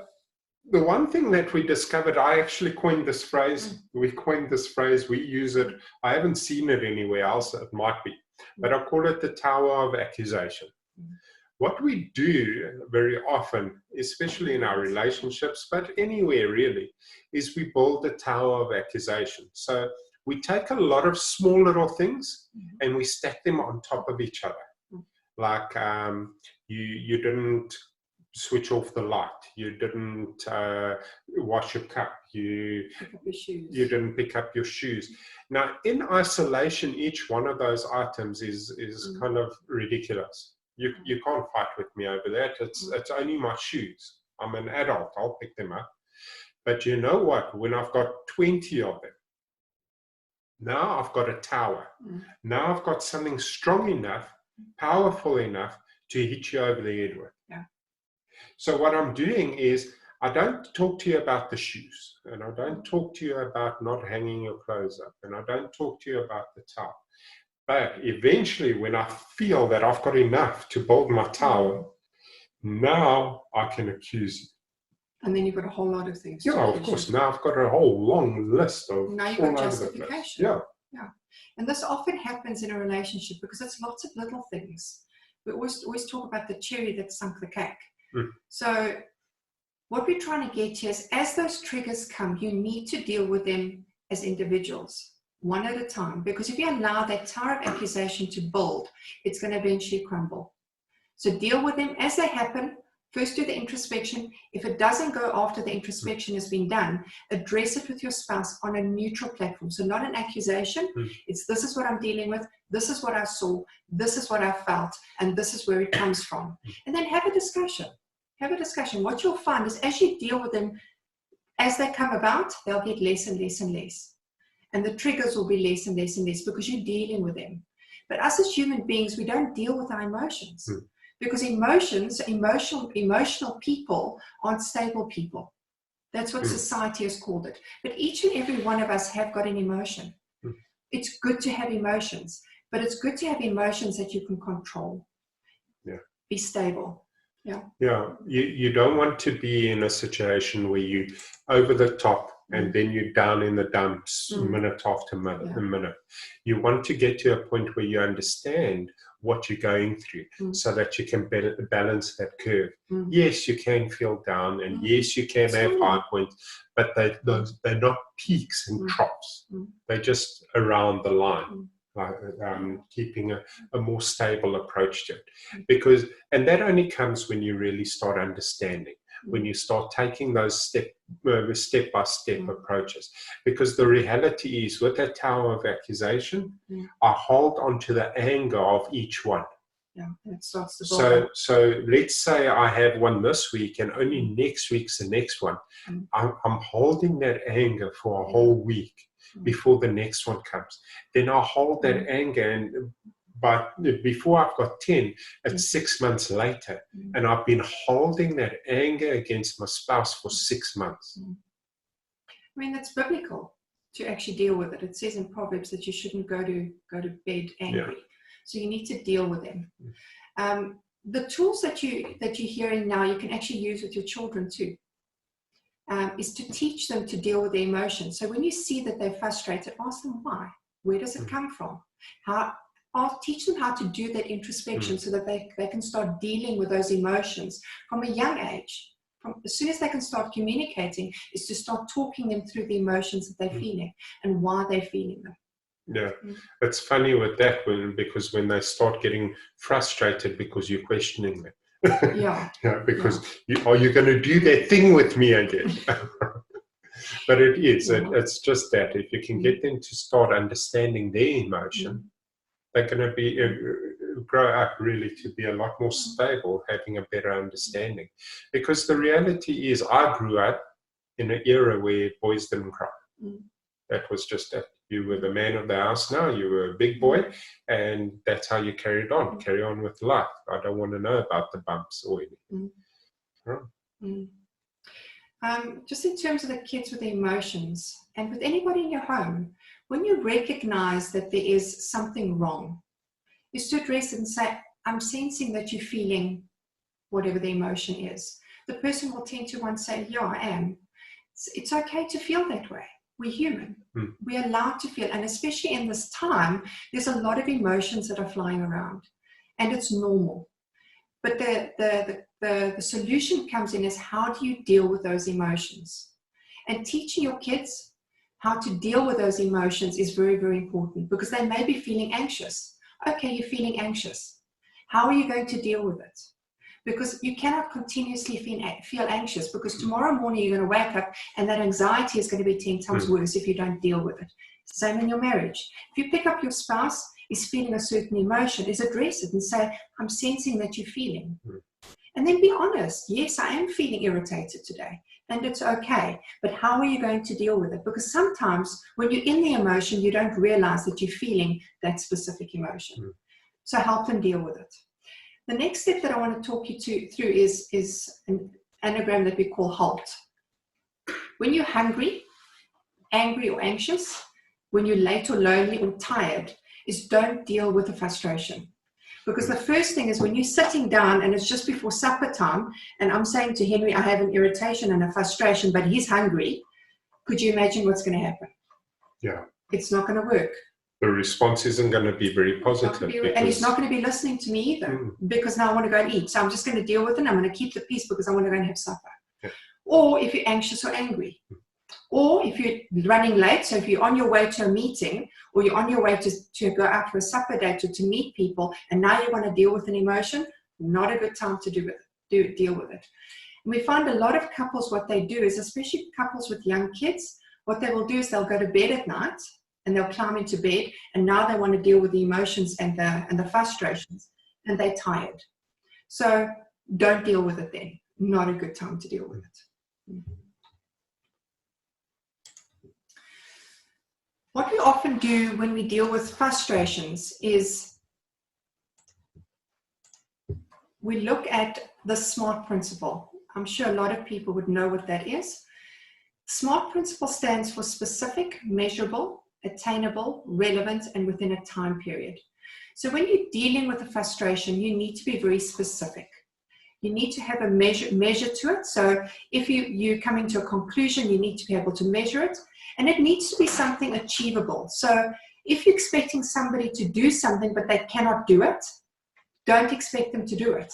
the one thing that we discovered, I actually coined this phrase. We coined this phrase. We use it. I haven't seen it anywhere else. It might be. But I call it the tower of accusation. What we do very often, especially in our relationships, but anywhere really, is we build a tower of accusation. So we take a lot of small little things and we stack them on top of each other. Like you didn't switch off the light, you didn't wash your cup, you didn't pick up your shoes. Now, in isolation, each one of those items is kind of ridiculous. You can't fight with me over that. It's only my shoes. I'm an adult. I'll pick them up. But you know what? When I've got 20 of them, now I've got a tower. Now I've got something strong enough, powerful enough to hit you over the head with. So what I'm doing is, I don't talk to you about the shoes, and I don't talk to you about not hanging your clothes up, and I don't talk to you about the towel. But eventually, when I feel that I've got enough to build my tower, now I can accuse you. And then you've got a whole lot of things. Yeah, of course. Now I've got a whole long list of. Now you've got justification. Yeah. And this often happens in a relationship because it's lots of little things. We always talk about the cherry that sunk the cake. So what we're trying to get here is, as those triggers come, you need to deal with them as individuals, one at a time. Because if you allow that tower of accusation to build, it's going to eventually crumble. So deal with them as they happen. First do the introspection. If it doesn't go after the introspection has been done, address it with your spouse on a neutral platform. So not an accusation. It's, this is what I'm dealing with. This is what I saw. This is what I felt. And this is where it comes from. And then have a discussion. Have a discussion. What you'll find is, as you deal with them, as they come about, they'll get less and less and less. And the triggers will be less and less and less because you're dealing with them. But us as human beings, we don't deal with our emotions. Because emotional people aren't stable people. That's what society has called it. But each and every one of us have got an emotion. It's good to have emotions, but it's good to have emotions that you can control. Be stable. You don't want to be in a situation where you over the top and then you're down in the dumps minute after minute. You want to get to a point where you understand what you're going through so that you can balance that curve. Yes, you can feel down, and yes, you can have high points, but they're not peaks and troughs. They're just around the line. Keeping a more stable approach to it, and that only comes when you really start understanding, when you start taking those step-by-step approaches. Because the reality is, with that tower of accusation, I hold on to the anger of each one. It starts to build. So let's say I have one this week, and only next week's the next one. I'm holding that anger for a whole week before the next one comes. Then I'll hold that anger, but before I've got 10, it's 6 months later, and I've been holding that anger against my spouse for 6 months. I mean, that's biblical to actually deal with it. It says in Proverbs that you shouldn't go to bed angry. So you need to deal with them. The tools that you're hearing now, you can actually use with your children too. Is to teach them to deal with their emotions. So when you see that they're frustrated, ask them why. Where does it come from? I'll teach them how to do that introspection so that they can start dealing with those emotions from a young age. As soon as they can start communicating, is to start talking them through the emotions that they're feeling and why they're feeling them. It's funny with that one, because when they start getting frustrated because you're questioning them. Because are you going to do that thing with me again? But it is. It's just that if you can get them to start understanding their emotion, they're going to grow up really to be a lot more stable, having a better understanding. Because the reality is, I grew up in an era where boys didn't cry. That was just it. You were the man of the house now. You were a big boy, and that's how you carried on. Carry on with life. I don't want to know about the bumps or anything. Just in terms of the kids with the emotions, and with anybody in your home, when you recognize that there is something wrong, is to address it and say, I'm sensing that you're feeling whatever the emotion is. The person will tend to once say, yeah, I am. It's okay to feel that way. We're human. We're allowed to feel. And especially in this time, there's a lot of emotions that are flying around. And it's normal. But the solution comes in is, how do you deal with those emotions? And teaching your kids how to deal with those emotions is very, very important, because they may be feeling anxious. Okay, you're feeling anxious. How are you going to deal with it? Because you cannot continuously feel anxious, because tomorrow morning you're going to wake up and that anxiety is going to be 10 times worse if you don't deal with it. Same in your marriage. If you pick up your spouse is feeling a certain emotion, is address it and say, I'm sensing that you're feeling. And then be honest. Yes, I am feeling irritated today, and it's okay. But how are you going to deal with it? Because sometimes when you're in the emotion, you don't realize that you're feeling that specific emotion. So help them deal with it. The next step that I want to talk you through is an anagram that we call HALT. When you're hungry, angry or anxious, when you're late or lonely or tired, is don't deal with the frustration. Because the first thing is when you're sitting down and it's just before supper time, and I'm saying to Henry, I have an irritation and a frustration, but he's hungry, could you imagine what's going to happen? Yeah. It's not going to work. The response isn't going to be very positive. And he's not going to be listening to me either, because now I want to go and eat. So I'm just going to deal with it, and I'm going to keep the peace because I want to go and have supper. Yeah. Or if you're anxious or angry. Or if you're running late, so if you're on your way to a meeting, or you're on your way to go out for a supper date or to meet people, and now you want to deal with an emotion, not a good time to deal with it. And we find a lot of couples, what they do is, especially couples with young kids, what they will do is they'll go to bed at night, and they'll climb into bed, and now they want to deal with the emotions and the frustrations, and they're tired. So don't deal with it then. Not a good time to deal with it. What we often do when we deal with frustrations is we look at the SMART principle. I'm sure a lot of people would know what that is. SMART principle stands for specific, measurable, attainable, relevant, and within a time period. So when you're dealing with a frustration, you need to be very specific. You need to have a measure to it. So if you're coming to a conclusion, you need to be able to measure it. And it needs to be something achievable. So if you're expecting somebody to do something, but they cannot do it, don't expect them to do it.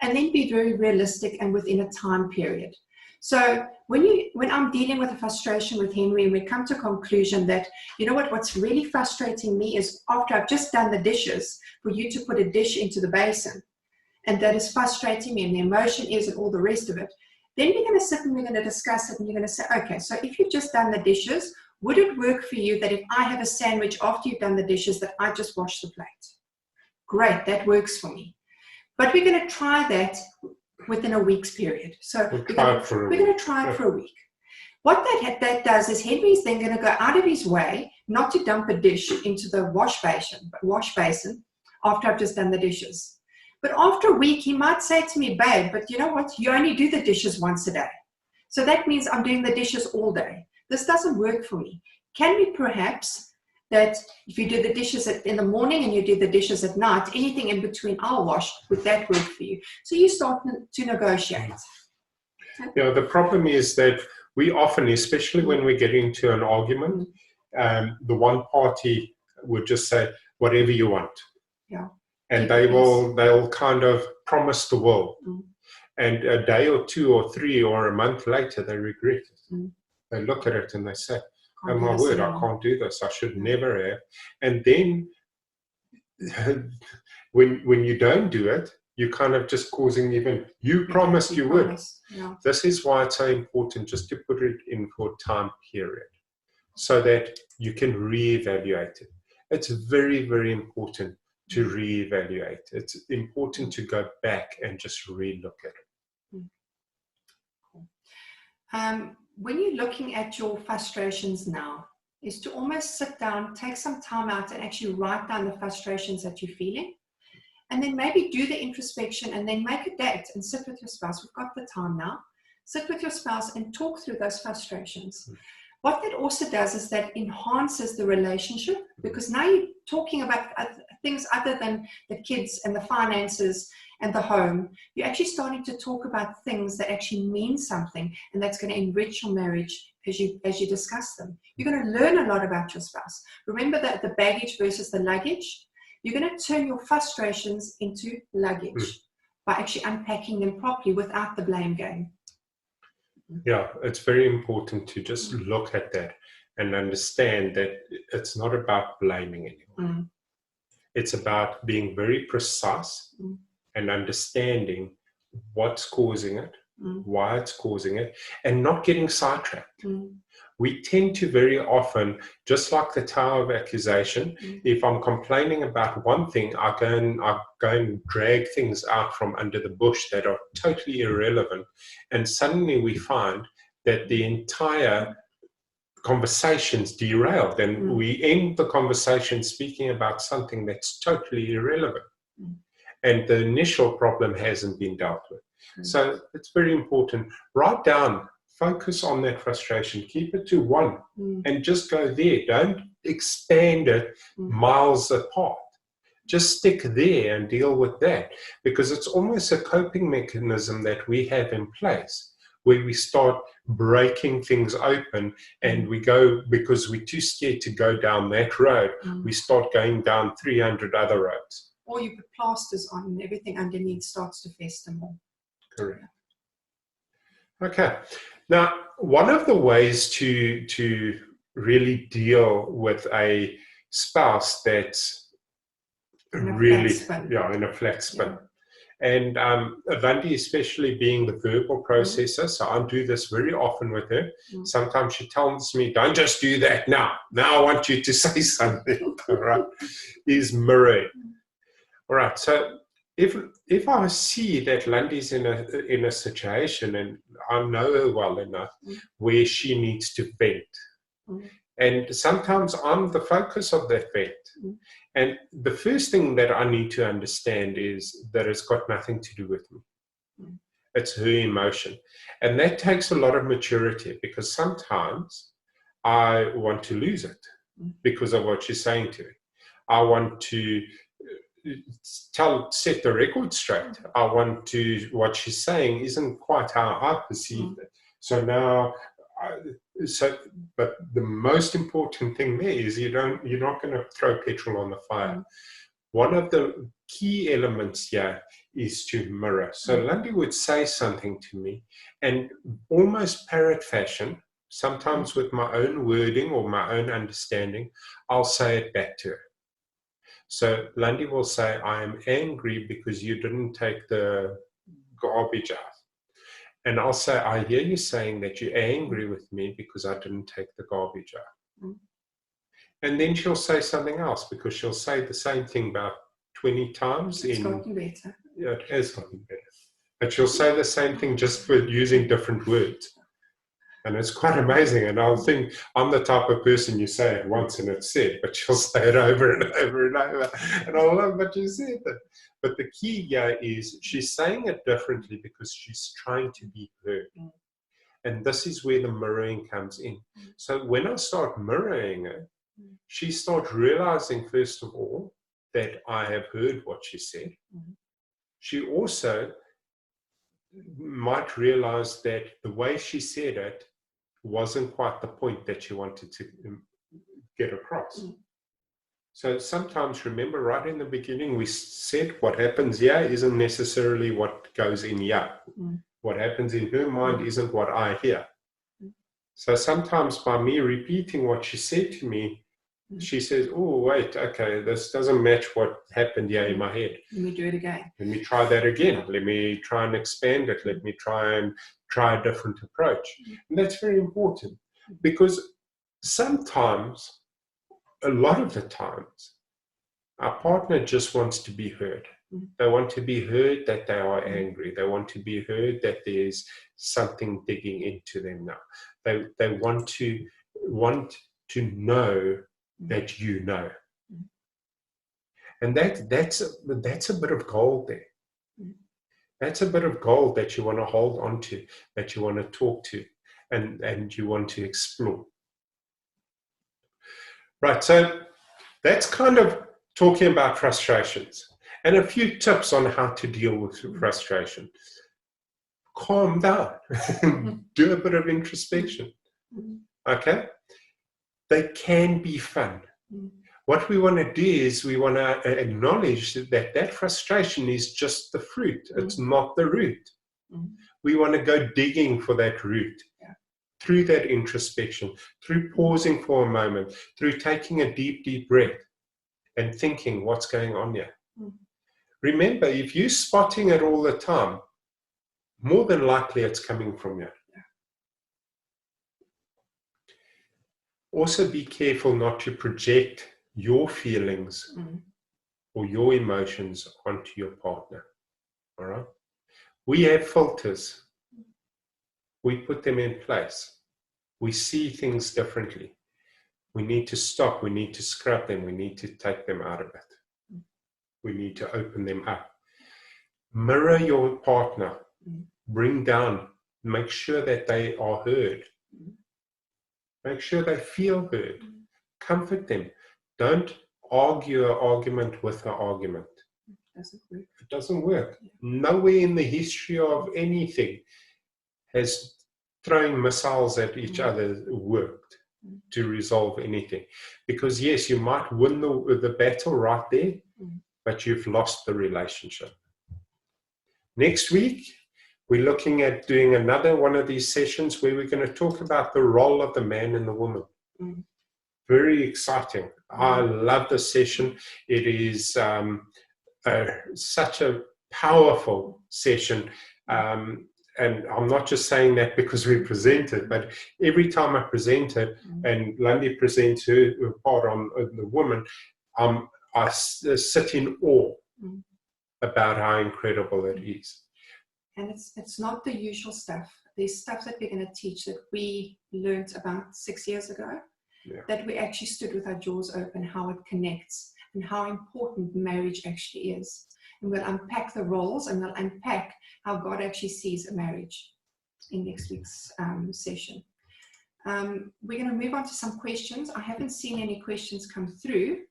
And then be very realistic and within a time period. So when I'm dealing with a frustration with Henry, and we come to a conclusion that, you know what's really frustrating me is after I've just done the dishes, for you to put a dish into the basin. And that is frustrating me, and the emotion is, and all the rest of it. Then we're going to sit and we're going to discuss it, and you're going to say, okay, so if you've just done the dishes, would it work for you that if I have a sandwich after you've done the dishes, that I just wash the plate? Great, that works for me. But we're going to try that within a week's period. So we're going to try it for a week. What that does is Henry's then going to go out of his way not to dump a dish into the wash basin after I've just done the dishes. But after a week, he might say to me, babe, but you know what? You only do the dishes once a day. So that means I'm doing the dishes all day. This doesn't work for me. Can we perhaps that if you do the dishes in the morning and you do the dishes at night, anything in between I'll wash, would that work for you? So you start to negotiate. Yeah, the problem is that we often, especially when we get into an argument, the one party would just say, whatever you want. Yeah. And they'll kind of promise the world. And a day or two or three or a month later, they regret it. They look at it and they say, oh my word, I can't do this. I should never have. And then when you don't do it, you're kind of just causing even, you promised you would. Yeah. This is why it's so important just to put it in for a time period so that you can reevaluate it. It's very, very important to reevaluate. It's important to go back and just relook at it. When you're looking at your frustrations now, is to almost sit down, take some time out and actually write down the frustrations that you're feeling. And then maybe do the introspection and then make a date and sit with your spouse. We've got the time now. Sit with your spouse and talk through those frustrations. What that also does is that enhances the relationship, because now you're talking about things other than the kids and the finances and the home. You're actually starting to talk about things that actually mean something, and that's going to enrich your marriage as you discuss them. You're going to learn a lot about your spouse. Remember that the baggage versus the luggage. You're going to turn your frustrations into luggage by actually unpacking them properly without the blame game. Yeah, it's very important to just look at that and understand that it's not about blaming anyone. It's about being very precise and understanding what's causing it, why it's causing it, and not getting sidetracked. We tend to very often, just like the tower of accusation, if I'm complaining about one thing, I go and drag things out from under the bush that are totally irrelevant. And suddenly we find that the entire conversation's derailed, and we end the conversation speaking about something that's totally irrelevant. And the initial problem hasn't been dealt with. So it's very important. Write down, focus on that frustration, keep it to one, and just go there. Don't expand it miles apart. Just stick there and deal with that, because it's almost a coping mechanism that we have in place, where we start breaking things open, and we go, because we're too scared to go down that road, we start going down 300 other roads. Or you put plasters on and everything underneath starts to fester more. Correct. Okay. Now, one of the ways to really deal with a spouse that's really in a flat spin. And Landie, especially being the verbal processor, so I do this very often with her. Sometimes she tells me, don't just do that now. Now I want you to say something. All right. Is mirroring. All right. So if I see that Landie's in a situation, and I know her well enough, where she needs to vent. And sometimes I'm the focus of that vent. And the first thing that I need to understand is that it's got nothing to do with me. It's her emotion. And that takes a lot of maturity, because sometimes I want to lose it because of what she's saying to me. I want to set the record straight. I want to, what she's saying isn't quite how I perceive it. So now, but the most important thing there is you're not going to throw petrol on the fire. One of the key elements here is to mirror. So Landie would say something to me, and almost parrot fashion, sometimes with my own wording or my own understanding, I'll say it back to her. So Landie will say, I am angry because you didn't take the garbage out. And I'll say, I hear you saying that you're angry with me because I didn't take the garbage out. And then she'll say something else, because she'll say the same thing about 20 times. It's gotten better. Yeah, it has gotten better. But she'll say the same thing just with using different words. And it's quite amazing. And I'll think, I'm the type of person, you say it once and it's said, but she'll say it over and over and over. And I love what you said. But the key here is she's saying it differently because she's trying to be heard. And this is where the mirroring comes in. So when I start mirroring her, she starts realizing, first of all, that I have heard what she said. She also might realize that the way she said it wasn't quite the point that she wanted to get across. So sometimes, remember, right in the beginning, we said what happens here isn't necessarily what goes in here. What happens in her mind isn't what I hear. So sometimes by me repeating what she said to me, she says, oh, wait, okay, this doesn't match what happened here in my head. Let me do it again. Let me try that again. Let me try and expand it. Let me try a different approach. And that's very important, because sometimes, a lot of the times, our partner just wants to be heard. They want to be heard that they are angry. They want to be heard that there's something digging into them now. They want to know that you know. And that's a bit of gold there. That's a bit of gold that you want to hold on to, that you want to talk to, and you want to explore. Right, so that's kind of talking about frustrations and a few tips on how to deal with frustration. Calm down. Do a bit of introspection. Okay? They can be fun. What we want to do is we want to acknowledge that frustration is just the fruit. It's not the root. We want to go digging for that root. Through that introspection, through pausing for a moment, through taking a deep, deep breath and thinking what's going on here. Remember, if you're spotting it all the time, more than likely it's coming from you. Also be careful not to project your feelings or your emotions onto your partner. All right? We have filters. We put them in place. We see things differently. We need to stop. We need to scrub them. We need to take them out of it. We need to open them up. Mirror your partner. Bring down. Make sure that they are heard. Make sure they feel heard. Comfort them. Don't argue an argument with an argument. It doesn't work. Nowhere in the history of anything has throwing missiles at each other worked to resolve anything. Because yes, you might win the battle right there, but you've lost the relationship. Next week, we're looking at doing another one of these sessions where we're going to talk about the role of the man and the woman. Very exciting. I love this session. It is such a powerful session. And I'm not just saying that because we present it, but every time I present it, and Landie presents her part on the woman, I sit in awe about how incredible it is. And it's not the usual stuff. There's stuff that we're going to teach that we learned about 6 years ago, that we actually stood with our jaws open, how it connects and how important marriage actually is. And we'll unpack the roles, and we'll unpack how God actually sees a marriage in next week's session. We're going to move on to some questions. I haven't seen any questions come through.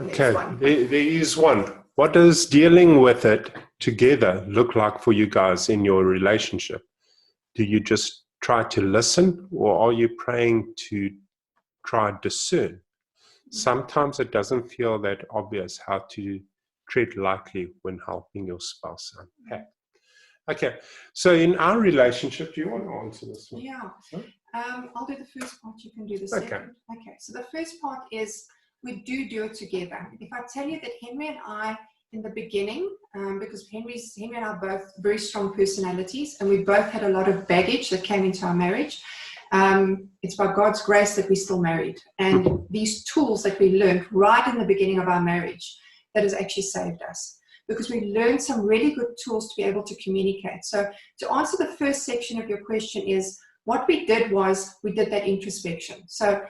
Okay, there is one. What does dealing with it together look like for you guys in your relationship? Do you just try to listen, or are you praying to try to discern? Sometimes it doesn't feel that obvious how to tread lightly when helping your spouse unpack. Okay, so in our relationship, do you want to answer this one? Yeah, I'll do the first part, you can do the second. Okay, so the first part is we do it together. If I tell you that Henry and I, in the beginning, because Henry and I are both very strong personalities, and we both had a lot of baggage that came into our marriage. It's by God's grace that we're still married. And these tools that we learned right in the beginning of our marriage, that has actually saved us. Because we learned some really good tools to be able to communicate. So to answer the first section of your question is, what we did was we did that introspection. So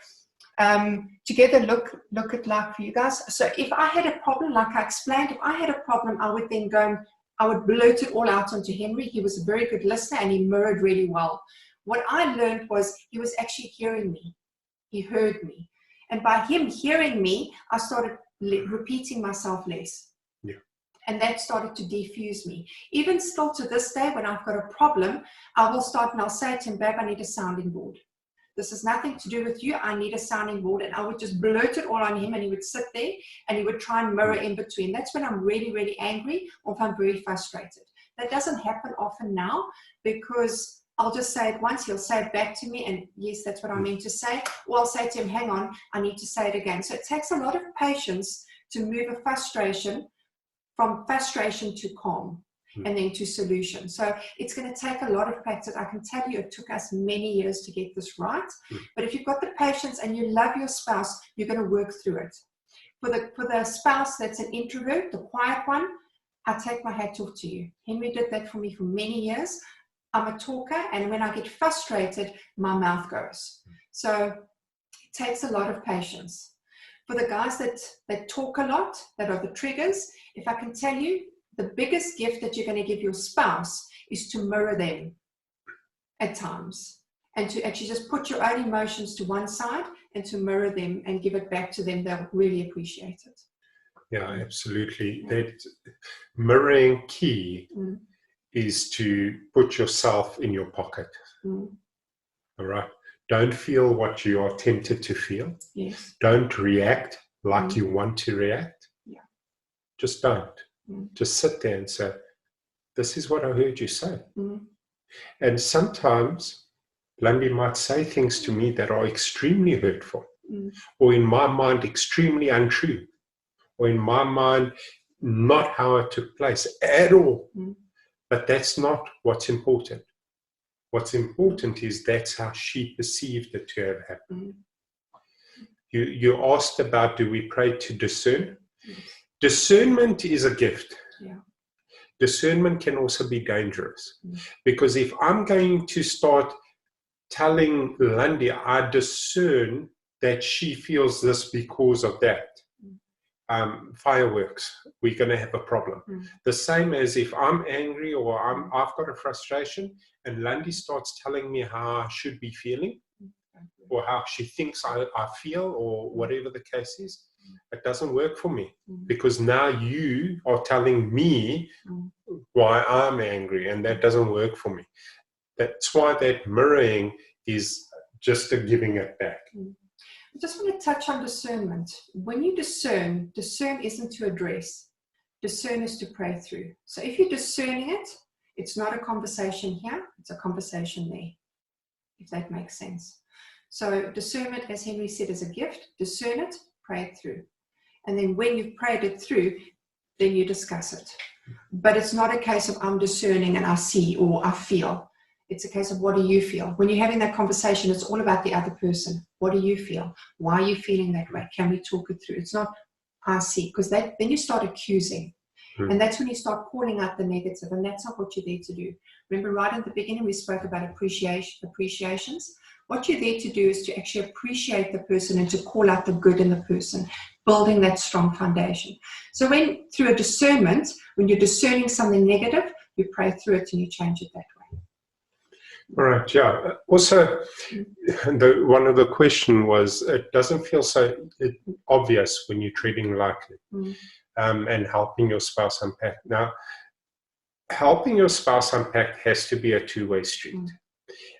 together look at life for you guys. So if I had a problem, like I explained, if I had a problem, I would then go and I would blurt it all out onto Henry. He was a very good listener and he mirrored really well. What I learned was he was actually hearing me. He heard me. And by him hearing me, I started repeating myself less. Yeah. And that started to defuse me. Even still to this day, when I've got a problem, I will start and I'll say to him, babe, I need a sounding board. This has nothing to do with you. I need a sounding board. And I would just blurt it all on him, and he would sit there and he would try and mirror in between. That's when I'm really, really angry, or if I'm very frustrated. That doesn't happen often now, because I'll just say it once, he'll say it back to me, and yes, that's what I meant to say. Or I'll say to him, hang on, I need to say it again. So it takes a lot of patience to move a frustration from frustration to calm and then to solution. So it's going to take a lot of practice. I can tell you it took us many years to get this right. But if you've got the patience and you love your spouse, you're going to work through it. For the spouse that's an introvert, the quiet one, I take my hat off to you. Henry did that for me for many years. I'm a talker, and when I get frustrated, my mouth goes. So it takes a lot of patience. For the guys that talk a lot, that are the triggers, if I can tell you, the biggest gift that you're going to give your spouse is to mirror them at times, and to actually just put your own emotions to one side and to mirror them and give it back to them. They'll really appreciate it. Yeah, absolutely. That mirroring key is to put yourself in your pocket. All right. Don't feel what you are tempted to feel. Yes. Don't react like you want to react. Yeah. Just don't. Just sit there and say, this is what I heard you say. And sometimes Landie might say things to me that are extremely hurtful, or in my mind, extremely untrue, or in my mind, not how it took place at all. But that's not what's important. What's important is that's how she perceived it to have happened. You asked about, do we pray to discern? Yes. Discernment is a gift. Yeah. Discernment can also be dangerous. Because if I'm going to start telling Landie, I discern that she feels this because of that, fireworks, we're going to have a problem. The same as if I'm angry or I've got a frustration and Landie starts telling me how I should be feeling or how she thinks I feel or whatever the case is, it doesn't work for me because now you are telling me why I'm angry, and that doesn't work for me. That's why that mirroring is just a giving it back. I just want to touch on discernment. When you discern isn't to address. Discern is to pray through. So if you're discerning it, it's not a conversation here, it's a conversation there, if that makes sense. So discernment, as Henry said, is a gift. Discern it, pray it through. And then when you've prayed it through, then you discuss it. But it's not a case of I'm discerning and I see or I feel. It's a case of what do you feel? When you're having that conversation, it's all about the other person. What do you feel? Why are you feeling that way? Can we talk it through? It's not I see, because then you start accusing. And that's when you start calling out the negative, and that's not what you're there to do. Remember, right at the beginning, we spoke about appreciations. What you're there to do is to actually appreciate the person and to call out the good in the person, building that strong foundation. So when, through a discernment, when you're discerning something negative, you pray through it and you change it that way. All right, yeah. Also, one of the question was, it doesn't feel so obvious when you're treating lightly and helping your spouse unpack. Now, helping your spouse unpack has to be a two-way street.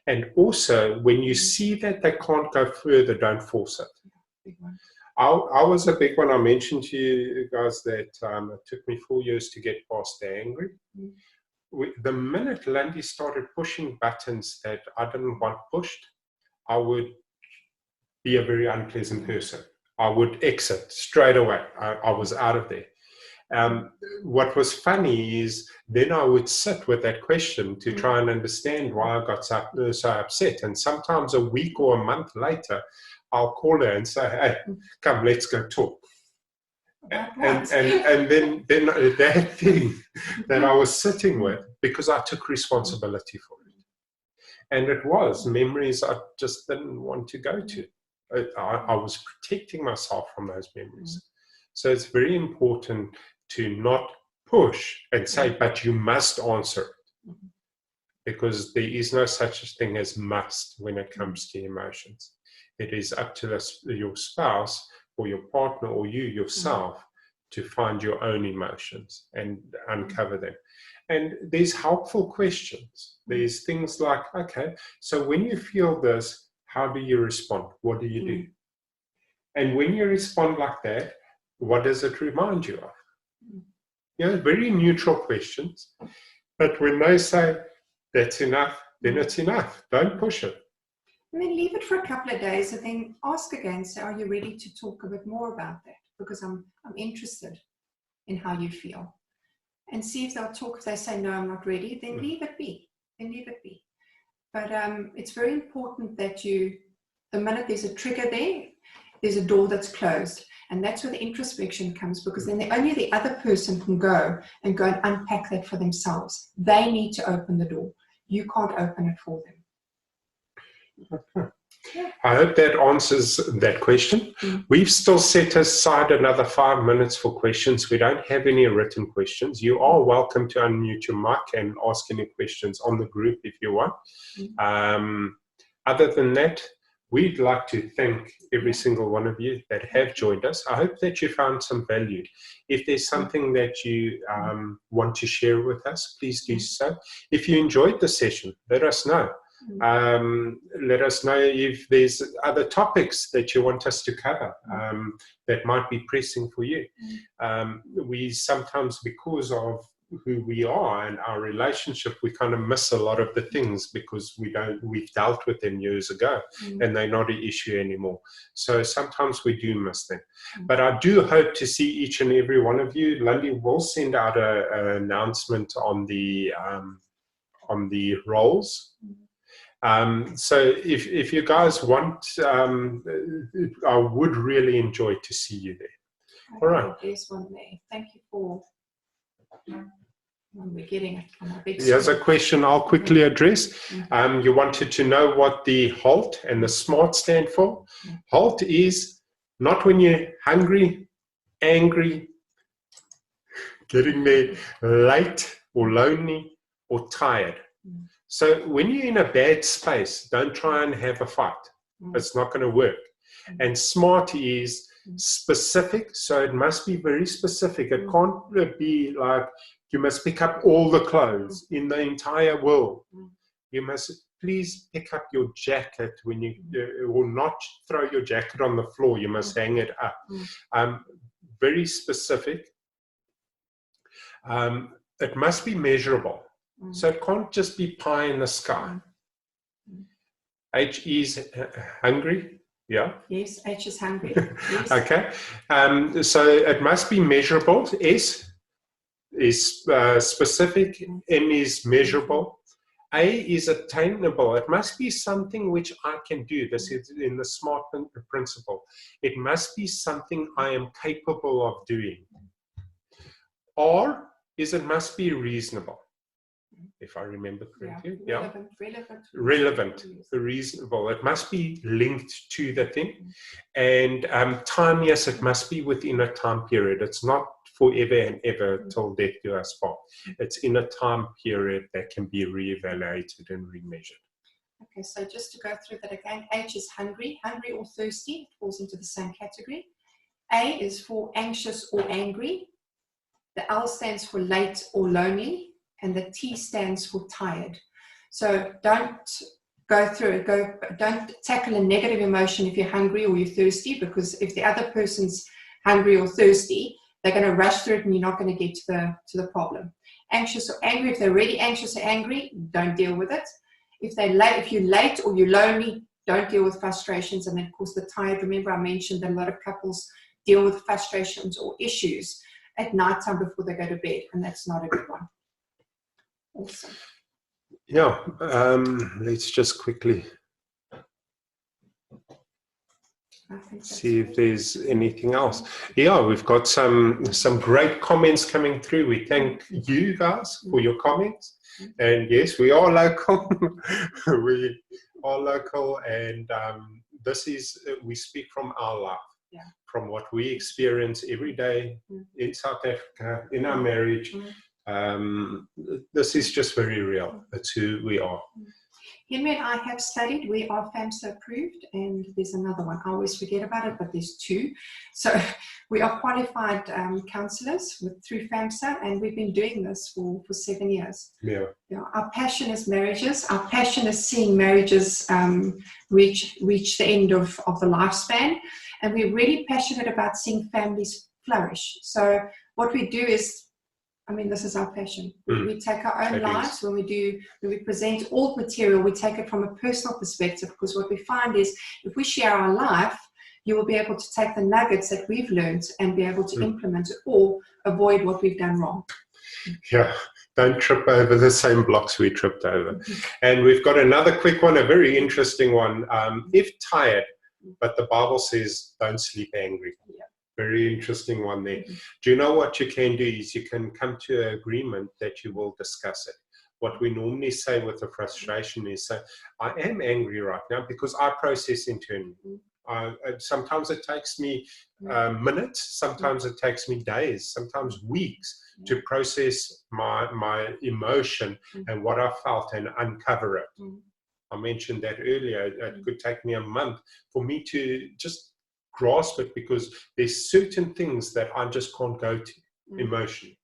And also, when you see that they can't go further, don't force it. I was a big one. I mentioned to you guys that it took me 4 years to get past the angry. The minute Landie started pushing buttons that I didn't want pushed, I would be a very unpleasant person. I would exit straight away. I was out of there. What was funny is then I would sit with that question to try and understand why I got so upset. And sometimes a week or a month later, I'll call her and say, hey, come, let's go talk. And then that thing that I was sitting with, because I took responsibility for it. And it was memories I just didn't want to go to. I was protecting myself from those memories. So it's very important to not push and say, but you must answer it. Because there is no such thing as must when it comes to emotions. It is up to your spouse or your partner or you yourself to find your own emotions and uncover them. And there's helpful questions. There's things like, okay, so when you feel this, how do you respond? What do you do? And when you respond like that, what does it remind you of? You know, very neutral questions. But when they say, that's enough, then it's enough. Don't push it. And then leave it for a couple of days and then ask again, say, are you ready to talk a bit more about that? Because I'm interested in how you feel. And see if they'll talk. If they say, no, I'm not ready, then leave it be. Then leave it be. But it's very important that the minute there's a trigger there's a door that's closed. And that's where the introspection comes, because then only the other person can go and unpack that for themselves. They need to open the door. you can't open it for them. I hope that answers that question. We've still set aside another 5 minutes for questions. We don't have any written questions. You are welcome to unmute your mic and ask any questions on the group if you want. Other than that, we'd like to thank every single one of you that have joined us. I hope that you found some value. If there's something that you want to share with us, please do so. If you enjoyed the session, let us know. Let us know if there's other topics that you want us to cover that might be pressing for you. We sometimes, because of who we are and our relationship, we kind of miss a lot of the things because we've dealt with them years ago and they're not an issue anymore. So sometimes we do miss them. But I do hope to see each and every one of you. Landie will send out an announcement on the roles. So if you guys want, I would really enjoy to see you there. Okay, all right. There's one there. Thank you for we're getting it on our big Here's a screen. question I'll quickly address. You wanted to know what the HALT and the SMART stand for. HALT is not when you're hungry, angry, getting there late or lonely or tired. So when you're in a bad space, don't try and have a fight. It's not going to work. And SMART is specific, so it must be very specific. It can't be like you must pick up all the clothes in the entire world. You must please pick up your jacket when you will not throw your jacket on the floor. You must hang it up. Very specific. It must be measurable. So it can't just be pie in the sky. H is hungry. Yeah. Yes, H is hungry. Yes. Okay. So it must be measurable. S is specific. M is measurable. A is attainable. It must be something which I can do. This is in the SMART principle. It must be something I am capable of doing. R is it must be reasonable. If I remember correctly. Yeah. Relevant, reasonable. It must be linked to the thing. And time, yes, it must be within a time period. It's not forever and ever till death do us part. It's in a time period that can be reevaluated and remeasured. Okay, so just to go through that again, H is hungry or thirsty. It falls into the same category. A is for anxious or angry. The L stands for late or lonely. And the T stands for tired. So don't go through it. Don't tackle a negative emotion if you're hungry or you're thirsty, because if the other person's hungry or thirsty, they're going to rush through it and you're not going to get to the problem. Anxious or angry, if they're really anxious or angry, don't deal with it. If you're late or you're lonely, don't deal with frustrations. And then, of course, the tired, remember I mentioned that a lot of couples deal with frustrations or issues at nighttime before they go to bed, and that's not a good one. Awesome. Yeah, let's just quickly see if there's anything else. Yeah, we've got some great comments coming through. We thank you guys for your comments. And yes, we are local. We are local, and this is, we speak from our life, from what we experience every day in South Africa, in our marriage. This is just very real. That's who we are. Henry and I have studied. We are FAMSA approved, and there's another one. I always forget about it, but there's two. So we are qualified counselors through FAMSA, and we've been doing this for 7 years. Yeah. Our passion is marriages. Our passion is seeing marriages reach the end of the lifespan, and we're really passionate about seeing families flourish. So what we do is, this is our passion. We take our own lives when we present all material, we take it from a personal perspective, because what we find is if we share our life, you will be able to take the nuggets that we've learned and be able to implement it or avoid what we've done wrong. Yeah, don't trip over the same blocks we tripped over. And we've got another quick one, a very interesting one. If tired, but the Bible says don't sleep angry. Yeah. Very interesting one there. Do you know what you can do is you can come to an agreement that you will discuss it. what we normally say with the frustration is, I am angry right now because I process internally. Sometimes it takes me minutes, sometimes it takes me days, sometimes weeks to process my emotion and what I felt and uncover it. I mentioned that earlier. It could take me a month for me to just grasp it, because there's certain things that I just can't go to emotionally.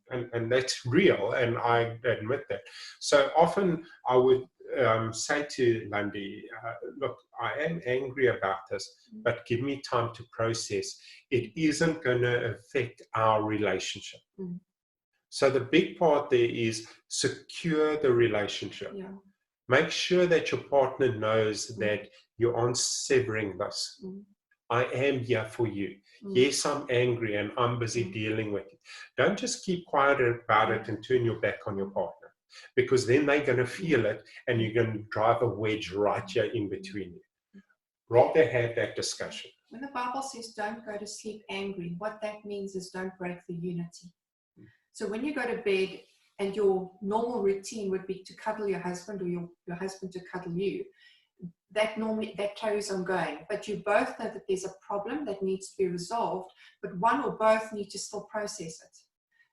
And that's real, and I admit that. So often I would say to Landie, look, I am angry about this, but give me time to process. It isn't going to affect our relationship. So the big part there is secure the relationship. Make sure that your partner knows that you aren't severing this. I am here for you. Yes, I'm angry and I'm busy dealing with it. Don't just keep quiet about it and turn your back on your partner, because then they're going to feel it and you're going to drive a wedge right here in between you. Rather have that discussion. When the Bible says don't go to sleep angry, what that means is don't break the unity. So when you go to bed and your normal routine would be to cuddle your husband, or your husband to cuddle you, that carries on going, but you both know that there's a problem that needs to be resolved, but one or both need to still process it.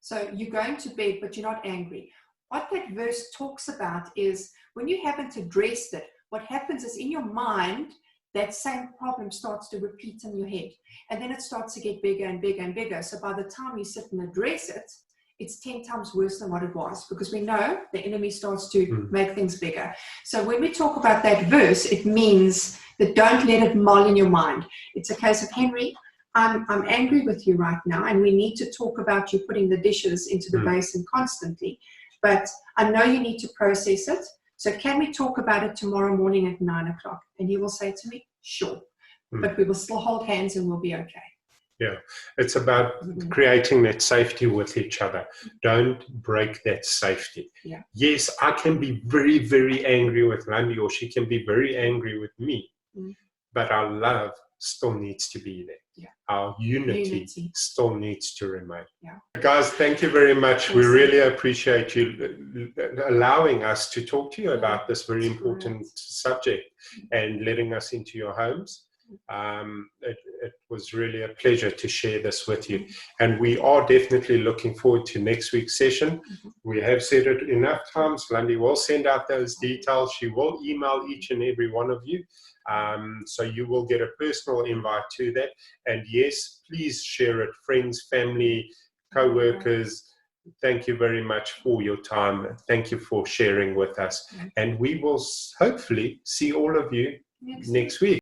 So you're going to bed, but you're not angry. What that verse talks about is when you haven't addressed it, what happens is in your mind, that same problem starts to repeat in your head, and then it starts to get bigger and bigger and bigger. So by the time you sit and address it, it's 10 times worse than what it was, because we know the enemy starts to make things bigger. So when we talk about that verse, it means that don't let it mull in your mind. It's a case of, Henry, I'm angry with you right now, and we need to talk about you putting the dishes into the basin constantly, but I know you need to process it. So can we talk about it tomorrow morning at 9 o'clock? And he will say to me, sure, but we will still hold hands and we'll be okay. Yeah, it's about creating that safety with each other. Don't break that safety. Yes, I can be very, very angry with Landie, or she can be very angry with me, but our love still needs to be there. Our unity still needs to remain. Guys, thank you very much. We really appreciate you allowing us to talk to you about this very important subject and letting us into your homes. It was really a pleasure to share this with you, and we are definitely looking forward to next week's session. We have said it enough times. Landie will send out those details. She will email each and every one of you, so you will get a personal invite to that. And yes, please share it, friends, family, co-workers. Thank you very much for your time. Thank you for sharing with us, and we will hopefully see all of you next week.